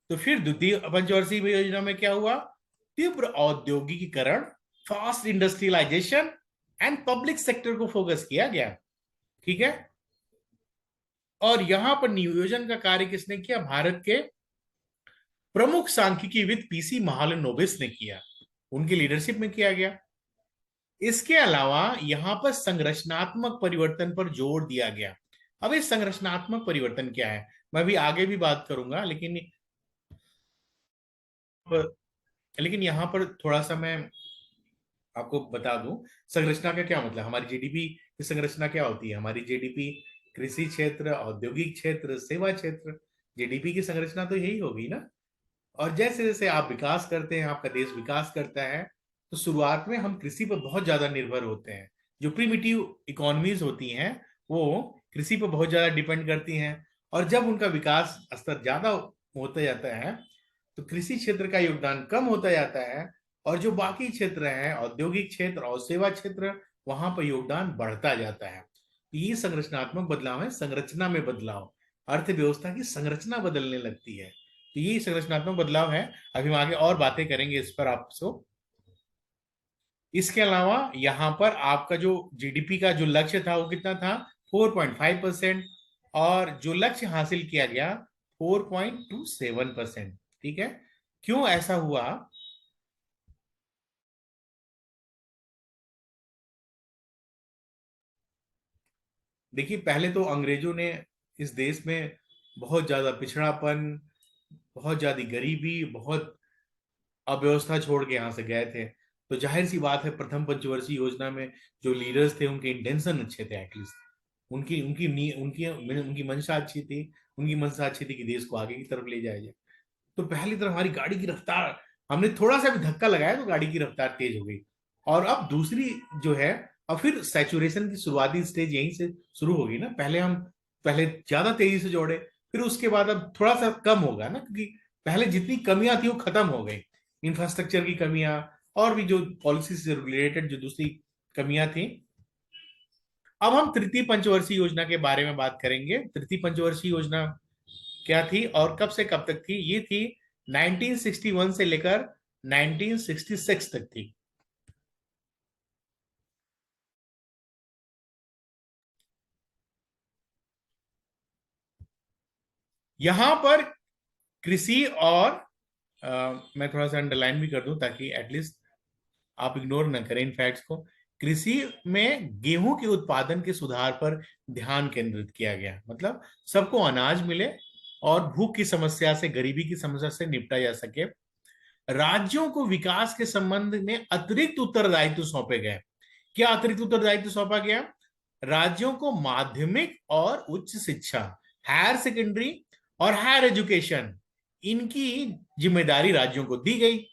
तो फिर द्वितीय पंचवर्षीय योजना में क्या हुआ? तीव्र औद्योगिकीकरण, fast industrialisation and public sector को फोकस किया गया। ठीक है। और यहां पर नियोजन का कार्य किसने किया? भारत के प्रमुख सांख्यिकीविद पीसी महालनोबिस ने किया, उनकी लीडरशिप में किया गया। इसके अलावा यहां पर संरचनात्मक परिवर्तन पर जोर दिया गया। अब इस संरचनात्मक परिवर्तन क्या है मैं भी आगे भी बात करूंगा, लेकिन यहां पर थोड़ा सा मैं आपको बता दूं संरचना का क्या मतलब। हमारी जीडीपी की संरचना क्या होती है? हमारी जीडीपी कृषि क्षेत्र, औद्योगिक क्षेत्र, सेवा क्षेत्र, जीडीपी की संरचना तो यही होगी ना। और जैसे जैसे आप विकास करते हैं, आपका देश विकास करता है, तो शुरुआत में हम कृषि पर बहुत ज्यादा निर्भर होते हैं। जो प्रीमिटिव इकोनॉमीज होती हैं वो कृषि पर बहुत ज्यादा डिपेंड करती हैं। और जब उनका विकास स्तर ज्यादा होता जाता है तो कृषि क्षेत्र का योगदान कम होता जाता है, और जो बाकी क्षेत्र हैं, औद्योगिक क्षेत्र और सेवा क्षेत्र, वहां पर योगदान बढ़ता जाता है। तो ये संरचनात्मक बदलाव है, संरचना में बदलाव, अर्थव्यवस्था की संरचना बदलने लगती है। तो ये संरचनात्मक बदलाव है। अभी हम आगे और बातें करेंगे इस पर आपसे। इसके अलावा यहाँ पर आपका जो जीडीपी का जो लक्ष्य था वो कितना था? 4.5%। और जो लक्ष्य हासिल किया गया 4.27%। ठीक है। क्यों ऐसा हुआ? देखिए, पहले तो अंग्रेजों ने इस देश में बहुत ज्यादा पिछड़ापन, बहुत ज्यादा गरीबी, बहुत अव्यवस्था छोड़ के यहाँ से गए थे। तो जाहिर सी बात है प्रथम पंचवर्षीय योजना में जो लीडर्स थे उनके इंटेंशन अच्छे थे, एटलीस्ट उनकी उनकी उनकी उनकी मंशा अच्छी थी। उनकी मंशा अच्छी थी कि देश को आगे की तरफ ले जाया जाए। तो पहली तरफ हमारी गाड़ी की रफ्तार, हमने थोड़ा सा भी धक्का लगाया तो गाड़ी की रफ्तार तेज हो गई। और अब दूसरी जो है, अब फिर सैचुरेशन की शुरुआती स्टेज यहीं से शुरू होगी ना। पहले ज्यादा तेजी से जोड़े, फिर उसके बाद अब थोड़ा सा कम होगा ना, क्योंकि पहले जितनी कमियां थी वो खत्म हो गई। इंफ्रास्ट्रक्चर की कमियां और भी जो पॉलिसी से रिलेटेड जो दूसरी कमियां थी। अब हम तृतीय पंचवर्षीय योजना के बारे में बात करेंगे। तृतीय पंचवर्षीय योजना क्या थी और कब से कब तक थी? ये थी 1961 से लेकर 1966 तक थी। यहां पर कृषि और मैं थोड़ा सा अंडरलाइन भी कर दूं ताकि एटलीस्ट आप इग्नोर ना करें इन फैक्ट्स को। कृषि में गेहूं के उत्पादन के सुधार पर ध्यान केंद्रित किया गया, मतलब सबको अनाज मिले और भूख की समस्या से, गरीबी की समस्या से निपटा जा सके। राज्यों को विकास के संबंध में अतिरिक्त उत्तरदायित्व सौंपे गए। क्या अतिरिक्त उत्तरदायित्व सौंपा गया? राज्यों को माध्यमिक और उच्च शिक्षा, हायर सेकेंडरी और हायर एजुकेशन, इनकी जिम्मेदारी राज्यों को दी गई।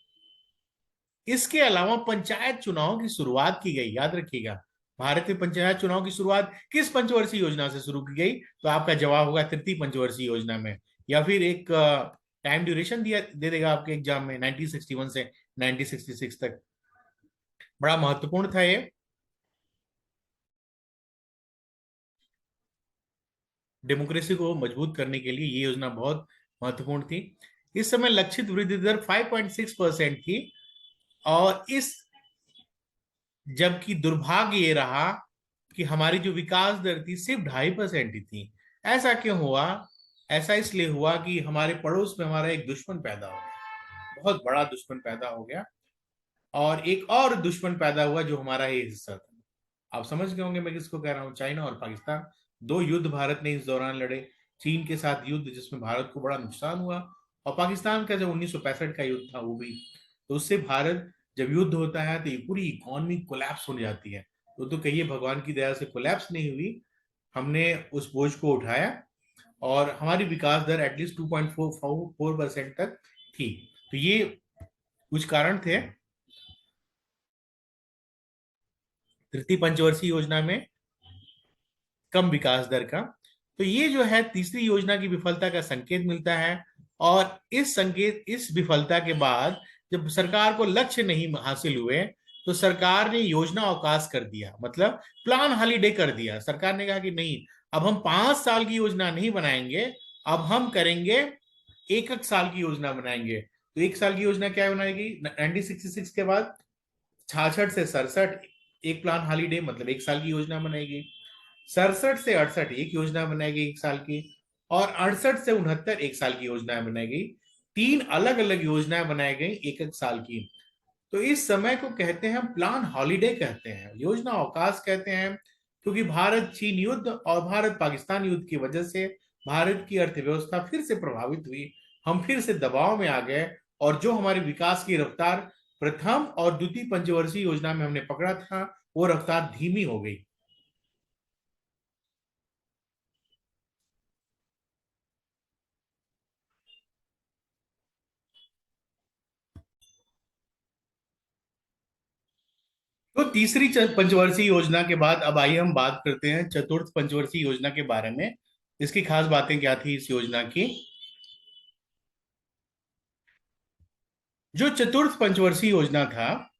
इसके अलावा पंचायत चुनाव की शुरुआत की गई। याद रखिएगा, भारत में पंचायत चुनाव की शुरुआत किस पंचवर्षीय योजना से शुरू की गई? तो आपका जवाब होगा तृतीय पंचवर्षीय योजना में। या फिर एक टाइम ड्यूरेशन दिया दे देगा आपके एग्जाम में, 1961 से 1966 तक। बड़ा महत्वपूर्ण था ये। डेमोक्रेसी को मजबूत करने के लिए ये योजना बहुत महत्वपूर्ण थी। इस समय लक्षित वृद्धि दर 5.6% थी, और इस जबकि दुर्भाग्य ये रहा कि हमारी जो विकास दर थी सिर्फ 2.5% ही थी। ऐसा क्यों हुआ? ऐसा इसलिए हुआ कि हमारे पड़ोस में हमारा एक दुश्मन पैदा हो गया, बहुत बड़ा दुश्मन पैदा हो गया, और एक और दुश्मन पैदा हुआ जो हमारा ही हिस्सा था। आप समझ गए होंगे मैं किसको कह रहा हूँ, चाइना और पाकिस्तान। दो युद्ध भारत ने इस दौरान लड़े। चीन के साथ युद्ध जिसमें भारत को बड़ा नुकसान हुआ, और पाकिस्तान का जब 1965 का युद्ध था वो भी। तो उससे भारत, जब युद्ध होता है तो ये पूरी इकोनॉमी कोलैप्स हो जाती है। तो कहिए भगवान की दया से कोलैप्स नहीं हुई, हमने उस बोझ को उठाया, और हमारी विकास दर एटलीस्ट 2.44% तक थी। तो ये कुछ कारण थे तृतीय पंचवर्षीय योजना में कम विकास दर का। तो ये जो है तीसरी योजना की विफलता का संकेत मिलता है। और इस विफलता के बाद जब सरकार को लक्ष्य नहीं हासिल हुए, तो सरकार ने योजना अवकाश कर दिया, मतलब प्लान हॉलीडे कर दिया। सरकार ने कहा कि नहीं, अब हम 5 साल की योजना नहीं बनाएंगे, अब हम करेंगे एक एक साल की योजना बनाएंगे। तो एक साल की योजना क्या बनाएगी? 1966 के बाद 66 से 67 एक प्लान हॉलीडे, मतलब एक साल की योजना बनाएगी। 67 से 68 एक योजना बनाई गई एक साल की, और 68 से 69 एक साल की योजना बनाई गई। 3 अलग अलग योजनाएं बनाई गई एक एक साल की। तो इस समय को कहते हैं, प्लान हॉलीडे कहते हैं, योजना अवकाश कहते हैं, क्योंकि भारत चीन युद्ध और भारत पाकिस्तान युद्ध की वजह से भारत की अर्थव्यवस्था फिर से प्रभावित हुई। हम फिर से दबाव में आ गए, और जो हमारी विकास की रफ्तार प्रथम और द्वितीय पंचवर्षीय योजना में हमने पकड़ा था, वो रफ्तार धीमी हो गई। तो तीसरी पंचवर्षीय योजना के बाद अब आइए हम बात करते हैं चतुर्थ पंचवर्षीय योजना के बारे में। इसकी खास बातें क्या थी इस योजना की? जो चतुर्थ पंचवर्षीय योजना था,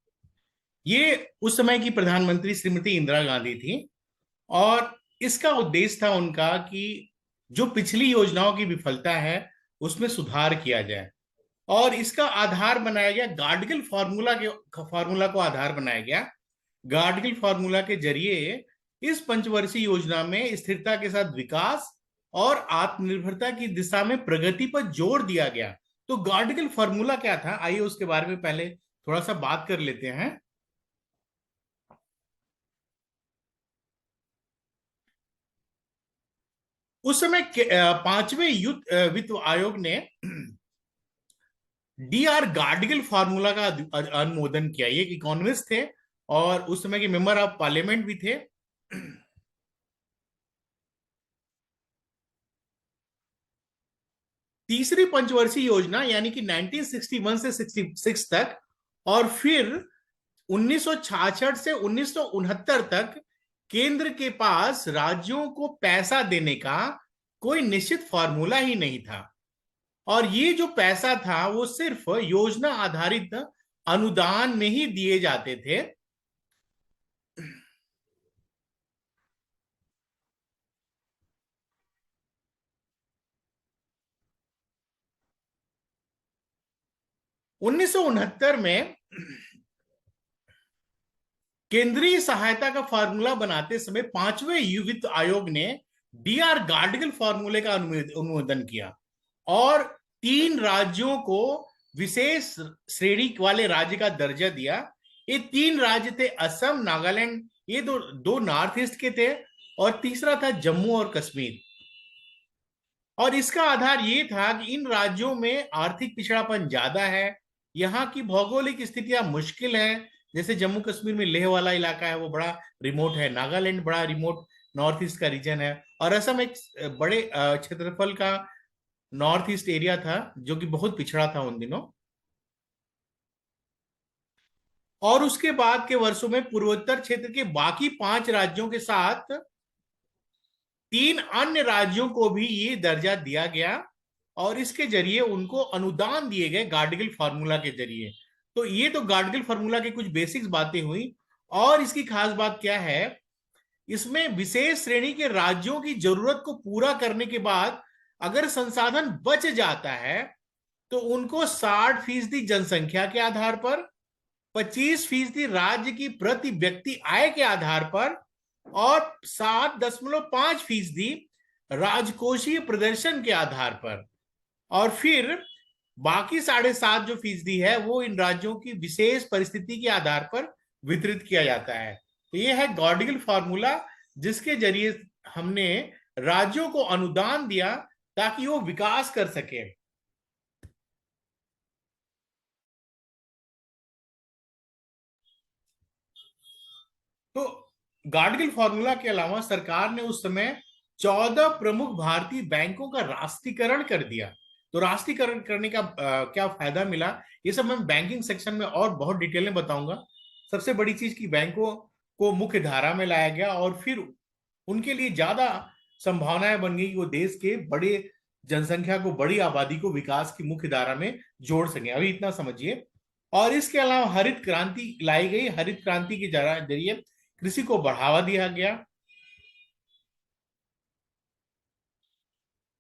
ये उस समय की प्रधानमंत्री श्रीमती इंदिरा गांधी थी, और इसका उद्देश्य था उनका कि जो पिछली योजनाओं की विफलता है उसमें सुधार किया जाए। और इसका आधार बनाया गया गाडगिल फार्मूला को आधार बनाया गया। गाडगिल फार्मूला के जरिए इस पंचवर्षीय योजना में स्थिरता के साथ विकास और आत्मनिर्भरता की दिशा में प्रगति पर जोर दिया गया। तो गाडगिल फार्मूला क्या था, आइए उसके बारे में पहले थोड़ा सा बात कर लेते हैं। उस समय पांचवें वित्त आयोग ने डीआर गाडगिल फार्मूला का अनुमोदन किया। ये इकोनॉमिस्ट थे और उस समय के मेंबर ऑफ पार्लियामेंट भी थे। तीसरी पंचवर्षीय योजना यानी कि 1961 से 66 तक, और फिर 1966 से 1969 तक केंद्र के पास राज्यों को पैसा देने का कोई निश्चित फॉर्मूला ही नहीं था। और ये जो पैसा था वो सिर्फ योजना आधारित अनुदान में ही दिए जाते थे। 1969 में केंद्रीय सहायता का फॉर्मूला बनाते समय पांचवें वित्त आयोग ने डीआर गाडगिल फॉर्मूले का अनुमोदन किया, और 3 राज्यों को विशेष श्रेणी वाले राज्य का दर्जा दिया। ये 3 राज्य थे असम, नागालैंड, ये दो दो नॉर्थ ईस्ट के थे, और तीसरा था जम्मू और कश्मीर। और इसका आधार ये था कि इन राज्यों में आर्थिक पिछड़ापन ज्यादा है, यहाँ की भौगोलिक स्थितियां मुश्किल है। जैसे जम्मू कश्मीर में लेह वाला इलाका है वो बड़ा रिमोट है, नागालैंड बड़ा रिमोट नॉर्थ ईस्ट का रीजन है, और असम एक बड़े क्षेत्रफल का नॉर्थ ईस्ट एरिया था जो कि बहुत पिछड़ा था उन दिनों। और उसके बाद के वर्षों में पूर्वोत्तर क्षेत्र के बाकी 5 राज्यों के साथ 3 अन्य राज्यों को भी ये दर्जा दिया गया, और इसके जरिए उनको अनुदान दिए गए गाडगिल फार्मूला के जरिए। तो ये तो गाडगिल फार्मूला की कुछ बेसिक्स बातें हुई। और इसकी खास बात क्या है इसमें विशेष श्रेणी के राज्यों की जरूरत को पूरा करने के बाद अगर संसाधन बच जाता है तो उनको 60% जनसंख्या के आधार पर, 25% राज्य की प्रति व्यक्ति आय के आधार पर और 7.5% राजकोषीय प्रदर्शन के आधार पर, और फिर बाकी 7.5 जो फीसदी है वो इन राज्यों की विशेष परिस्थिति के आधार पर वितरित किया जाता है। तो ये है गॉडगिल फॉर्मूला, जिसके जरिए हमने राज्यों को अनुदान दिया ताकि वो विकास कर सके। तो गॉडगिल फॉर्मूला के अलावा सरकार ने उस समय 14 प्रमुख भारतीय बैंकों का राष्ट्रीयकरण कर दिया। तो राष्ट्रीयकरण करने का क्या फायदा मिला, ये सब मैं बैंकिंग सेक्शन में और बहुत डिटेल में बताऊंगा। सबसे बड़ी चीज की बैंकों को मुख्य धारा में लाया गया और फिर उनके लिए ज्यादा संभावनाएं बन गई कि वो देश के बड़े जनसंख्या को, बड़ी आबादी को विकास की मुख्य धारा में जोड़ सके। अभी इतना समझिए। और इसके अलावा हरित क्रांति लाई गई। हरित क्रांति के जरिए कृषि को बढ़ावा दिया गया।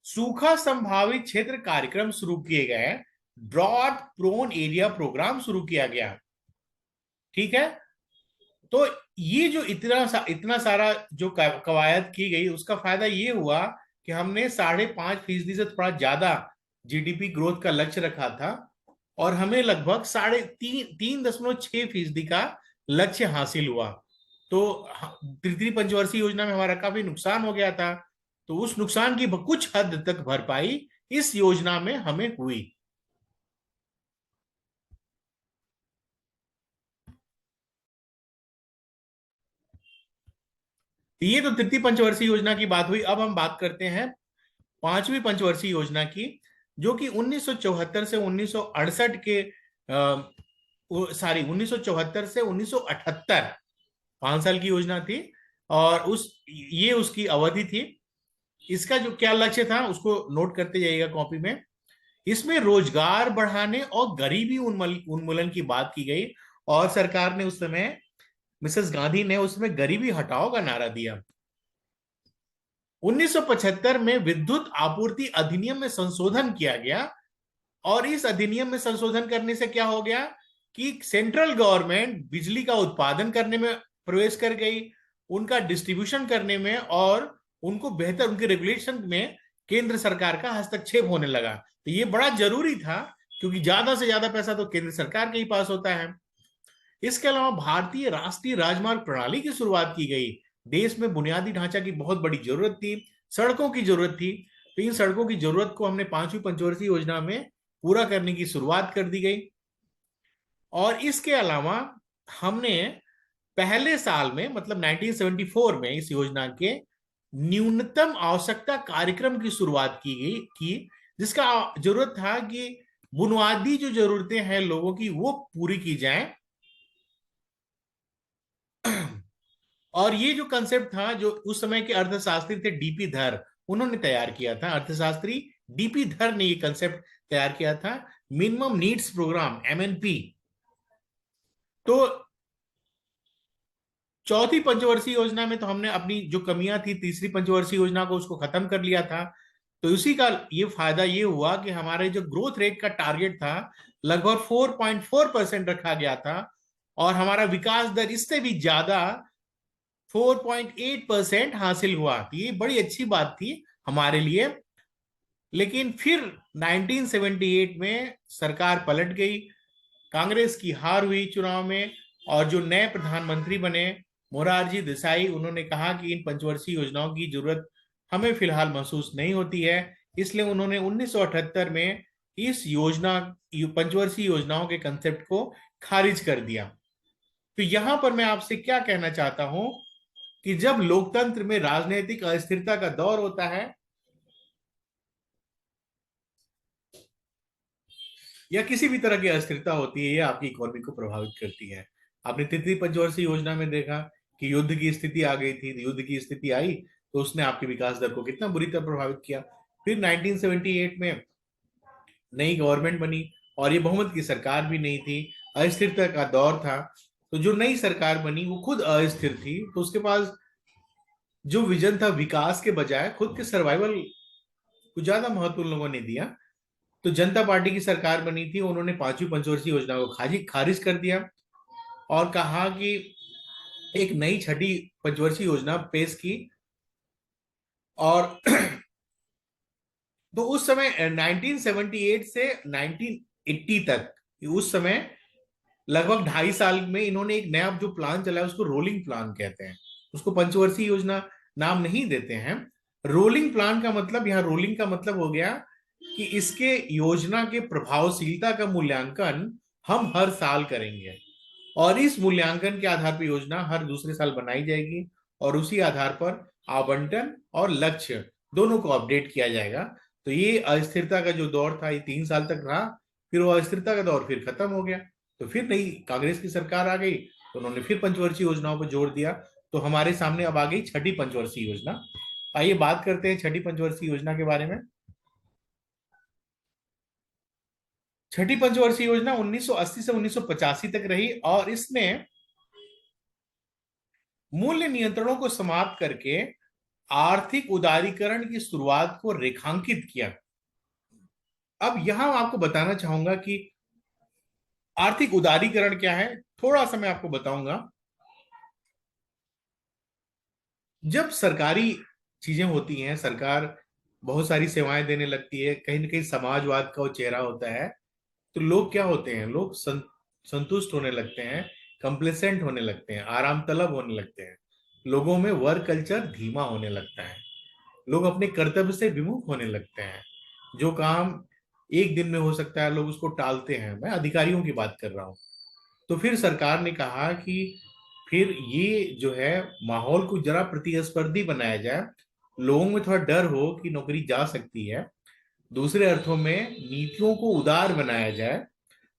सूखा संभावित क्षेत्र कार्यक्रम शुरू किए गए। ड्रॉट प्रोन एरिया प्रोग्राम शुरू किया गया। ठीक है। तो ये जो इतना सारा जो कवायद की गई, उसका फायदा ये हुआ कि हमने 5.5% से थोड़ा ज्यादा जीडीपी ग्रोथ का लक्ष्य रखा था और हमें लगभग 3.6% का लक्ष्य हासिल हुआ। तो तृतीय पंचवर्षीय योजना में हमारा काफी नुकसान हो गया था, तो उस नुकसान की कुछ हद तक भरपाई इस योजना में हमें हुई। ये तो तृतीय पंचवर्षीय योजना की बात हुई। अब हम बात करते हैं पांचवी पंचवर्षीय योजना की, जो कि 1974 से 1968 के 1974 से 1978, 5 साल की योजना थी। और ये उसकी अवधि थी। इसका जो क्या लक्ष्य था उसको नोट करते जाइएगा कॉपी में। इसमें रोजगार बढ़ाने और गरीबी उन्मूलन की बात की गई और सरकार ने उस समय, मिसेस गांधी ने उसमें गरीबी हटाओ का नारा दिया। 1975 में विद्युत आपूर्ति अधिनियम में संशोधन किया गया और इस अधिनियम में संशोधन करने से क्या हो गया कि सेंट्रल गवर्नमेंट बिजली का उत्पादन करने में प्रवेश कर गई, उनका डिस्ट्रीब्यूशन करने में और उनको बेहतर, उनके रेगुलेशन में केंद्र सरकार का हस्तक्षेप होने लगा। तो ये बड़ा जरूरी था क्योंकि ज्यादा से ज्यादा पैसा तो केंद्र सरकार के ही पास होता है। इसके अलावा भारतीय राष्ट्रीय राजमार्ग प्रणाली की शुरुआत की गई। देश में बुनियादी ढांचा की बहुत बड़ी जरूरत थी, सड़कों की जरूरत थी। तो इन सड़कों की जरूरत को हमने पांचवी पंचवर्षीय योजना में पूरा करने की शुरुआत कर दी गई। और इसके अलावा हमने पहले साल में, मतलब 1974 में, इस योजना के न्यूनतम आवश्यकता कार्यक्रम की शुरुआत की गई जिसका जरूरत था कि बुनियादी जो जरूरतें हैं लोगों की वो पूरी की जाए। और ये जो कंसेप्ट था, जो उस समय के अर्थशास्त्री थे डीपी धर, उन्होंने तैयार किया था। अर्थशास्त्री डीपी धर ने ये कंसेप्ट तैयार किया था, मिनिमम नीड्स प्रोग्राम, एमएनपी। तो चौथी पंचवर्षीय योजना में तो हमने अपनी जो कमियां थी तीसरी पंचवर्षीय योजना को उसको खत्म कर लिया था। तो इसी का ये फायदा ये हुआ कि हमारे जो ग्रोथ रेट का टारगेट था लगभग 4.4% रखा गया था और हमारा विकास दर इससे भी ज्यादा 4.8% हासिल हुआ। तो ये बड़ी अच्छी बात थी हमारे लिए। लेकिन फिर 1978 में सरकार पलट गई, कांग्रेस की हार हुई चुनाव में और जो नए प्रधानमंत्री बने मोरारजी देसाई, उन्होंने कहा कि इन पंचवर्षीय योजनाओं की जरूरत हमें फिलहाल महसूस नहीं होती है। इसलिए उन्होंने 1978 में इस योजना, पंचवर्षीय योजनाओं के कंसेप्ट को खारिज कर दिया। तो यहां पर मैं आपसे क्या कहना चाहता हूं कि जब लोकतंत्र में राजनीतिक अस्थिरता का दौर होता है या किसी भी तरह की अस्थिरता होती है, ये आपकी इकोनॉमी को प्रभावित करती है। आपने तृतीय पंचवर्षीय योजना में देखा कि युद्ध की स्थिति आ गई थी। युद्ध की स्थिति आई तो उसने आपके विकास दर को कितना बुरी तरह प्रभावित किया। फिर 1978 में नई गवर्नमेंट बनी और ये बहुमत की सरकार भी नहीं थी, अस्थिरता का दौर था। तो जो नई सरकार बनी वो खुद अस्थिर थी, तो उसके पास जो विजन था विकास के बजाय खुद के सर्वाइवल को ज्यादा महत्व उन लोगों ने दिया। तो जनता पार्टी की सरकार बनी थी, उन्होंने पांचवी पंचवर्षीय योजना को खारिज कर दिया और कहा कि एक नई छठी पंचवर्षीय योजना पेश की। और तो उस समय 1978 से 1980 तक, उस समय लगभग 2.5 साल में इन्होंने एक नया जो प्लान चलाया उसको रोलिंग प्लान कहते हैं। उसको पंचवर्षीय योजना नाम नहीं देते हैं। रोलिंग प्लान का मतलब, यहाँ रोलिंग का मतलब हो गया कि इसके योजना के प्रभावशीलता का मूल्यांकन हम हर साल करेंगे और इस मूल्यांकन के आधार पर योजना हर दूसरे साल बनाई जाएगी और उसी आधार पर आवंटन और लक्ष्य दोनों को अपडेट किया जाएगा। तो ये अस्थिरता का जो दौर था ये 3 साल तक रहा, फिर वो अस्थिरता का दौर फिर खत्म हो गया। तो फिर नई कांग्रेस की सरकार आ गई तो उन्होंने फिर पंचवर्षीय योजनाओं पर जोर दिया। तो हमारे सामने अब आ गई छठी पंचवर्षीय योजना। आइए बात करते हैं छठी पंचवर्षीय योजना के बारे में। छठी पंचवर्षीय योजना 1980 से 1985 तक रही और इसने मूल्य नियंत्रणों को समाप्त करके आर्थिक उदारीकरण की शुरुआत को रेखांकित किया। अब यहां आपको बताना चाहूंगा कि आर्थिक उदारीकरण क्या है, थोड़ा सा मैं आपको बताऊंगा। जब सरकारी चीजें होती हैं, सरकार बहुत सारी सेवाएं देने लगती है, कहीं ना कहीं समाजवाद का वो चेहरा होता है, तो लोग क्या होते हैं, लोग संतुष्ट होने लगते हैं, कंप्लेसेंट होने लगते हैं, आराम तलब होने लगते हैं। लोगों में वर्क कल्चर धीमा होने लगता है, लोग अपने कर्तव्य से विमुख होने लगते हैं। जो काम एक दिन में हो सकता है लोग उसको टालते हैं, मैं अधिकारियों की बात कर रहा हूँ। तो फिर सरकार ने कहा कि फिर ये जो है माहौल को जरा प्रतिस्पर्धी बनाया जाए, लोगों में थोड़ा डर हो कि नौकरी जा सकती है। दूसरे अर्थों में नीतियों को उदार बनाया जाए,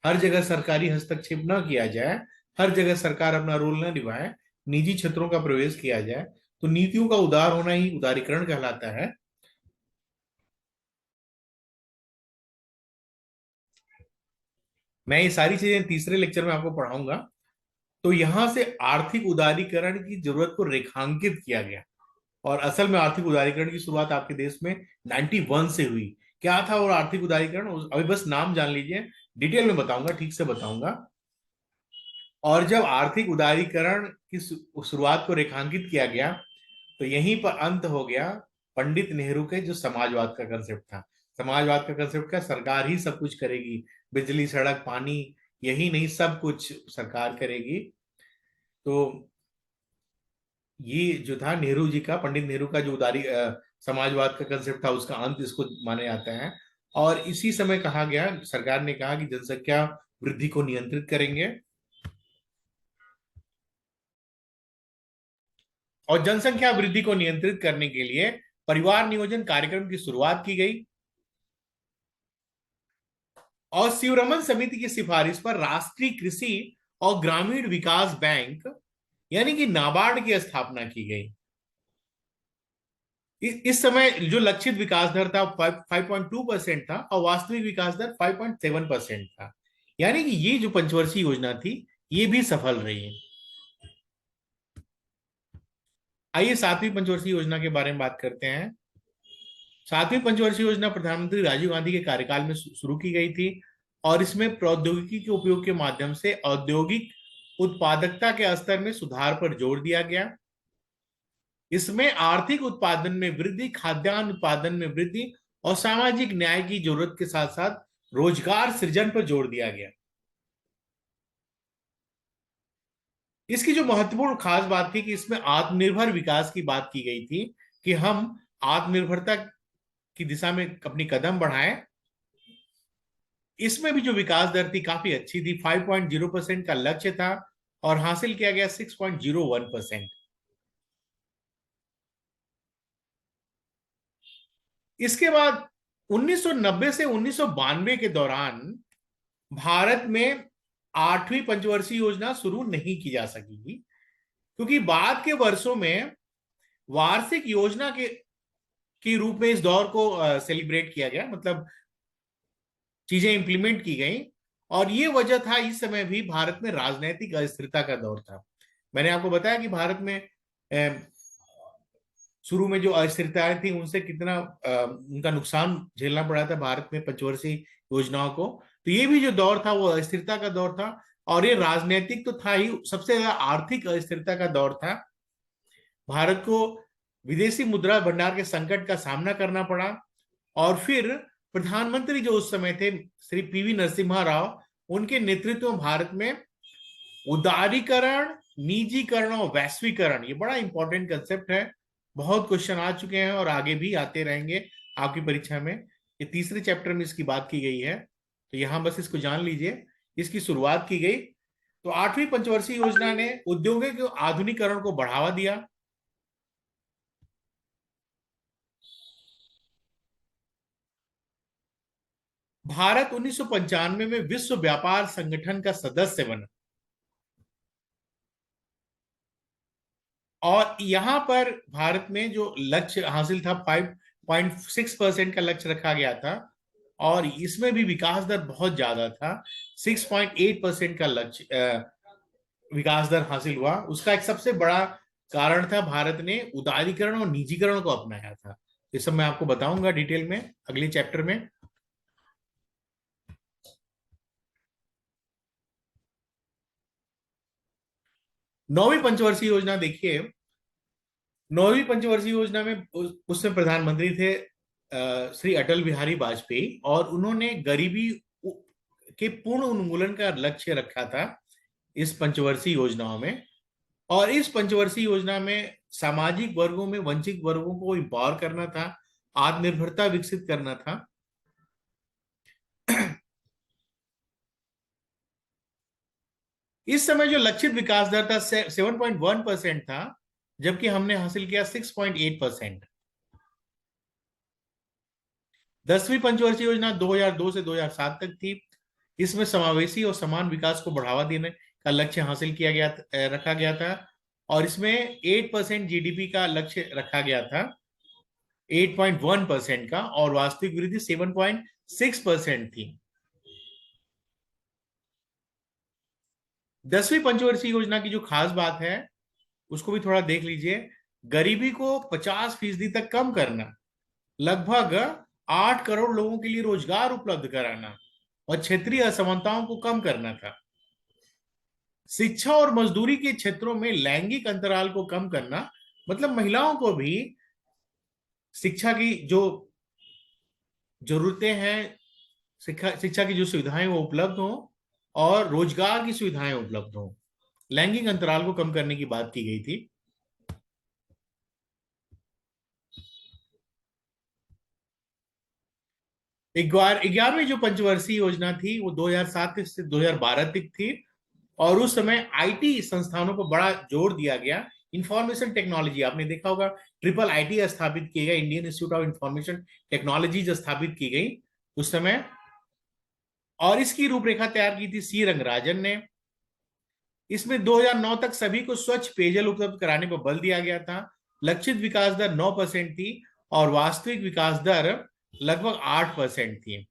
हर जगह सरकारी हस्तक्षेप न किया जाए, हर जगह सरकार अपना रोल न निभाए, निजी क्षेत्रों का प्रवेश किया जाए। तो नीतियों का उदार होना ही उदारीकरण कहलाता है। मैं ये सारी चीजें तीसरे लेक्चर में आपको पढ़ाऊंगा। तो यहां से आर्थिक उदारीकरण की जरूरत को रेखांकित किया गया और असल में आर्थिक उदारीकरण की शुरुआत आपके देश में 91 से हुई। क्या था और आर्थिक उदारीकरण, अभी बस नाम जान लीजिए, डिटेल में बताऊंगा, ठीक से बताऊंगा। और जब आर्थिक उदारीकरण की शुरुआत को रेखांकित किया गया तो यहीं पर अंत हो गया पंडित नेहरू के जो समाजवाद का कंसेप्ट था। समाजवाद का कंसेप्ट क्या, सरकार ही सब कुछ करेगी, बिजली सड़क पानी, यही नहीं सब कुछ सरकार करेगी। तो ये जो था नेहरू जी का, पंडित नेहरू का जो समाजवाद का कंसेप्ट था, उसका अंत इसको माने जाता है। और इसी समय कहा गया, सरकार ने कहा कि जनसंख्या वृद्धि को नियंत्रित करेंगे और जनसंख्या वृद्धि को नियंत्रित करने के लिए परिवार नियोजन कार्यक्रम की शुरुआत की गई और शिवरमन समिति की सिफारिश पर राष्ट्रीय कृषि और ग्रामीण विकास बैंक यानी कि नाबार्ड की स्थापना की गई। इस समय जो लक्षित विकास दर था 5.2% था और वास्तविक विकास दर 5.7% था। यानी कि ये जो पंचवर्षीय योजना थी ये भी सफल रही है। आइए सातवीं पंचवर्षीय योजना के बारे में बात करते हैं। सातवीं पंचवर्षीय योजना प्रधानमंत्री राजीव गांधी के कार्यकाल में शुरू की गई थी और इसमें प्रौद्योगिकी के उपयोग के माध्यम से औद्योगिक उत्पादकता के स्तर में सुधार पर जोर दिया गया। इसमें आर्थिक उत्पादन में वृद्धि, खाद्यान्न उत्पादन में वृद्धि और सामाजिक न्याय की जरूरत के साथ साथ रोजगार सृजन पर जोर दिया गया। इसकी जो महत्वपूर्ण खास बात थी कि इसमें आत्मनिर्भर विकास की बात की गई थी कि हम आत्मनिर्भरता की दिशा में अपनी कदम बढ़ाएं। इसमें भी जो विकास दर थी काफी अच्छी थी, 5.0% का लक्ष्य था और हासिल किया गया 6.01%। इसके बाद 1990 से 1992 के दौरान भारत में आठवीं पंचवर्षीय योजना शुरू नहीं की जा सकेगी क्योंकि बाद के वर्षों में वार्षिक योजना के रूप में इस दौर को सेलिब्रेट किया गया, मतलब चीजें इंप्लीमेंट की गई। और ये वजह था, इस समय भी भारत में राजनीतिक अस्थिरता का दौर था। मैंने आपको बताया कि भारत में शुरू में जो अस्थिरताएं थी उनसे कितना उनका नुकसान झेलना पड़ा था भारत में पंचवर्षीय योजनाओं को। तो ये भी जो दौर था वो अस्थिरता का दौर था, और ये राजनीतिक तो था ही, सबसे ज्यादा आर्थिक अस्थिरता का दौर था। भारत को विदेशी मुद्रा भंडार के संकट का सामना करना पड़ा, और फिर प्रधानमंत्री जो उस समय थे श्री पीवी नरसिम्हा राव, उनके नेतृत्व में भारत में उदारीकरण, निजीकरण और वैश्वीकरण, ये बड़ा इंपॉर्टेंट कंसेप्ट है। बहुत क्वेश्चन आ चुके हैं और आगे भी आते रहेंगे आपकी परीक्षा में। ये तीसरे चैप्टर में इसकी बात की गई है, तो यहां बस इसको जान लीजिए। इसकी शुरुआत की गई तो आठवीं पंचवर्षीय योजना ने उद्योगों के आधुनिकीकरण को बढ़ावा दिया। भारत 1995 में विश्व व्यापार संगठन का सदस्य बना, और यहां पर भारत में जो लक्ष्य हासिल था 5.6% का लक्ष्य रखा गया था, और इसमें भी विकास दर बहुत ज्यादा था। 6.8% का लक्ष्य विकास दर हासिल हुआ। उसका एक सबसे बड़ा कारण था भारत ने उदारीकरण और निजीकरण को अपनाया था। ये सब मैं आपको बताऊंगा डिटेल में अगले चैप्टर में। नौवीं पंचवर्षीय योजना देखिए। नौवीं पंचवर्षीय योजना में उसमें प्रधानमंत्री थे श्री अटल बिहारी वाजपेयी, और उन्होंने गरीबी के पूर्ण उन्मूलन का लक्ष्य रखा था इस पंचवर्षीय योजनाओं में। और इस पंचवर्षीय योजना में सामाजिक वर्गों में वंचित वर्गों को एम्पावर करना था, आत्मनिर्भरता विकसित करना था। इस समय जो लक्षित विकास दर था 7.1% था, जबकि हमने हासिल किया 6.8%। 10वीं पंचवर्षीय योजना 2002 से 2007 तक थी। इसमें समावेशी और समान विकास को बढ़ावा देने का लक्ष्य हासिल किया गया, रखा गया था, और इसमें 8% जीडीपी का लक्ष्य रखा गया था, 8.1% का, और वास्तविक वृद्धि 7.6% थी। 10वीं पंचवर्षीय योजना की जो खास बात है उसको भी थोड़ा देख लीजिए। गरीबी को 50% तक कम करना, लगभग 8 करोड़ लोगों के लिए रोजगार उपलब्ध कराना, और क्षेत्रीय असमानताओं को कम करना था। शिक्षा और मजदूरी के क्षेत्रों में लैंगिक अंतराल को कम करना, मतलब महिलाओं को भी शिक्षा की जो जरूरतें हैं, शिक्षा की जो सुविधाएं वो उपलब्ध हो, और रोजगार की सुविधाएं उपलब्ध हो। लैंगिक अंतराल को कम करने की बात की गई थी। ग्यारहवीं जो पंचवर्षीय योजना थी वो 2007 से 2012 तक थी, और उस समय आईटी संस्थानों को बड़ा जोर दिया गया। इंफॉर्मेशन टेक्नोलॉजी आपने देखा होगा, ट्रिपल आईटी स्थापित किया गया, Indian institute of information technology स्थापित की गई उस समय। और इसकी रूपरेखा तैयार की थी सी रंगराजन ने। इसमें 2009 तक सभी को स्वच्छ पेयजल उपलब्ध कराने पर बल दिया गया था। लक्षित विकास दर 9% थी, और वास्तविक विकास दर लगभग 8% थी।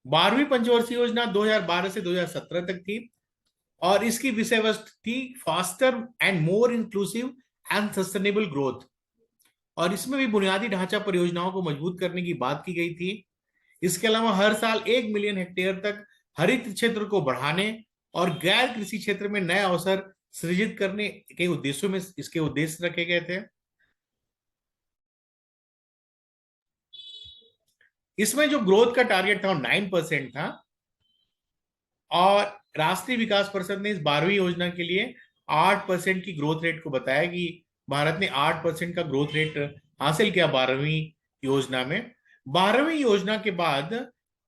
12वीं पंचवर्षीय योजना 2012 से 2017 तक थी, और इसकी विषय वस्तु थी faster and more inclusive and sustainable growth. और इसमें भी बुनियादी ढांचा परियोजनाओं को मजबूत करने की बात की गई थी। इसके अलावा हर साल 1 मिलियन हेक्टेयर तक हरित क्षेत्र को बढ़ाने और गैर कृषि क्षेत्र में नए अवसर सृजित करने के उद्देश्यों में इसके उद्देश्य रखे गए थे। इसमें जो ग्रोथ का टारगेट था वो 9% था, और राष्ट्रीय विकास परिषद ने इस 12वीं योजना के लिए 8% की ग्रोथ रेट को बताया कि भारत ने 8% का ग्रोथ रेट हासिल किया 12वीं योजना में। 12वीं योजना के बाद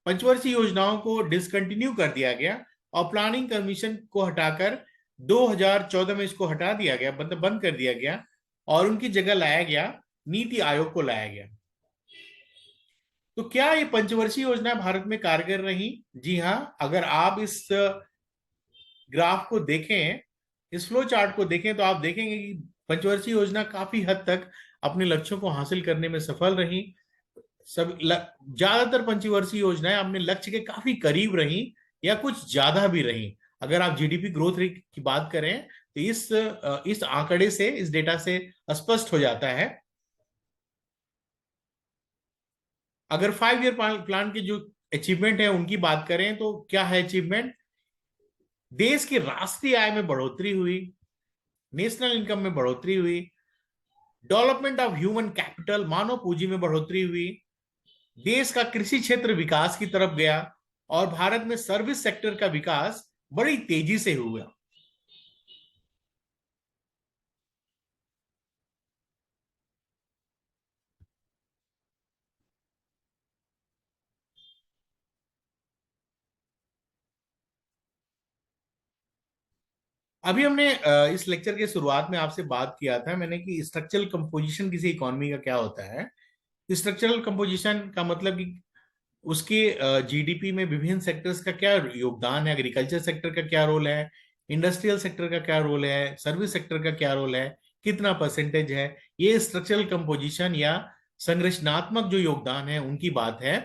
पंचवर्षीय योजनाओं को डिसकंटिन्यू कर दिया गया, और प्लानिंग कमीशन को हटाकर 2014 में इसको हटा दिया गया, मतलब बंद कर दिया गया, और उनकी जगह लाया गया नीति आयोग को लाया गया। तो क्या ये पंचवर्षीय योजना भारत में कारगर रही? जी हाँ, अगर आप इस ग्राफ को देखें, इस फ्लो चार्ट को देखें, तो आप देखेंगे कि पंचवर्षीय योजना काफी हद तक अपने लक्ष्यों को हासिल करने में सफल रही। सब ज्यादातर पंचवर्षीय योजनाएं अपने लक्ष्य के काफी करीब रही, या कुछ ज्यादा भी रही। अगर आप जीडीपी ग्रोथ रेट की बात करें तो इस आंकड़े से, इस डेटा से स्पष्ट हो जाता है। अगर 5 ईयर प्लान के जो अचीवमेंट है उनकी बात करें तो क्या है अचीवमेंट? देश की राष्ट्रीय आय में बढ़ोतरी हुई, नेशनल इनकम में बढ़ोतरी हुई, डेवलपमेंट ऑफ ह्यूमन कैपिटल, मानव पूंजी में बढ़ोतरी हुई, देश का कृषि क्षेत्र विकास की तरफ गया, और भारत में सर्विस सेक्टर का विकास बड़ी तेजी से हुआ। अभी हमने इस लेक्चर के शुरुआत में आपसे बात किया था मैंने कि स्ट्रक्चरल कंपोजिशन किसी इकोनॉमी का क्या होता है। स्ट्रक्चरल कंपोजिशन का मतलब कि उसके जीडीपी में विभिन्न सेक्टर्स का क्या योगदान है, एग्रीकल्चर सेक्टर का क्या रोल है, इंडस्ट्रियल सेक्टर का क्या रोल है, सर्विस सेक्टर का क्या रोल है, कितना परसेंटेज है, ये स्ट्रक्चरल कंपोजिशन या संरचनात्मक जो योगदान है उनकी बात है।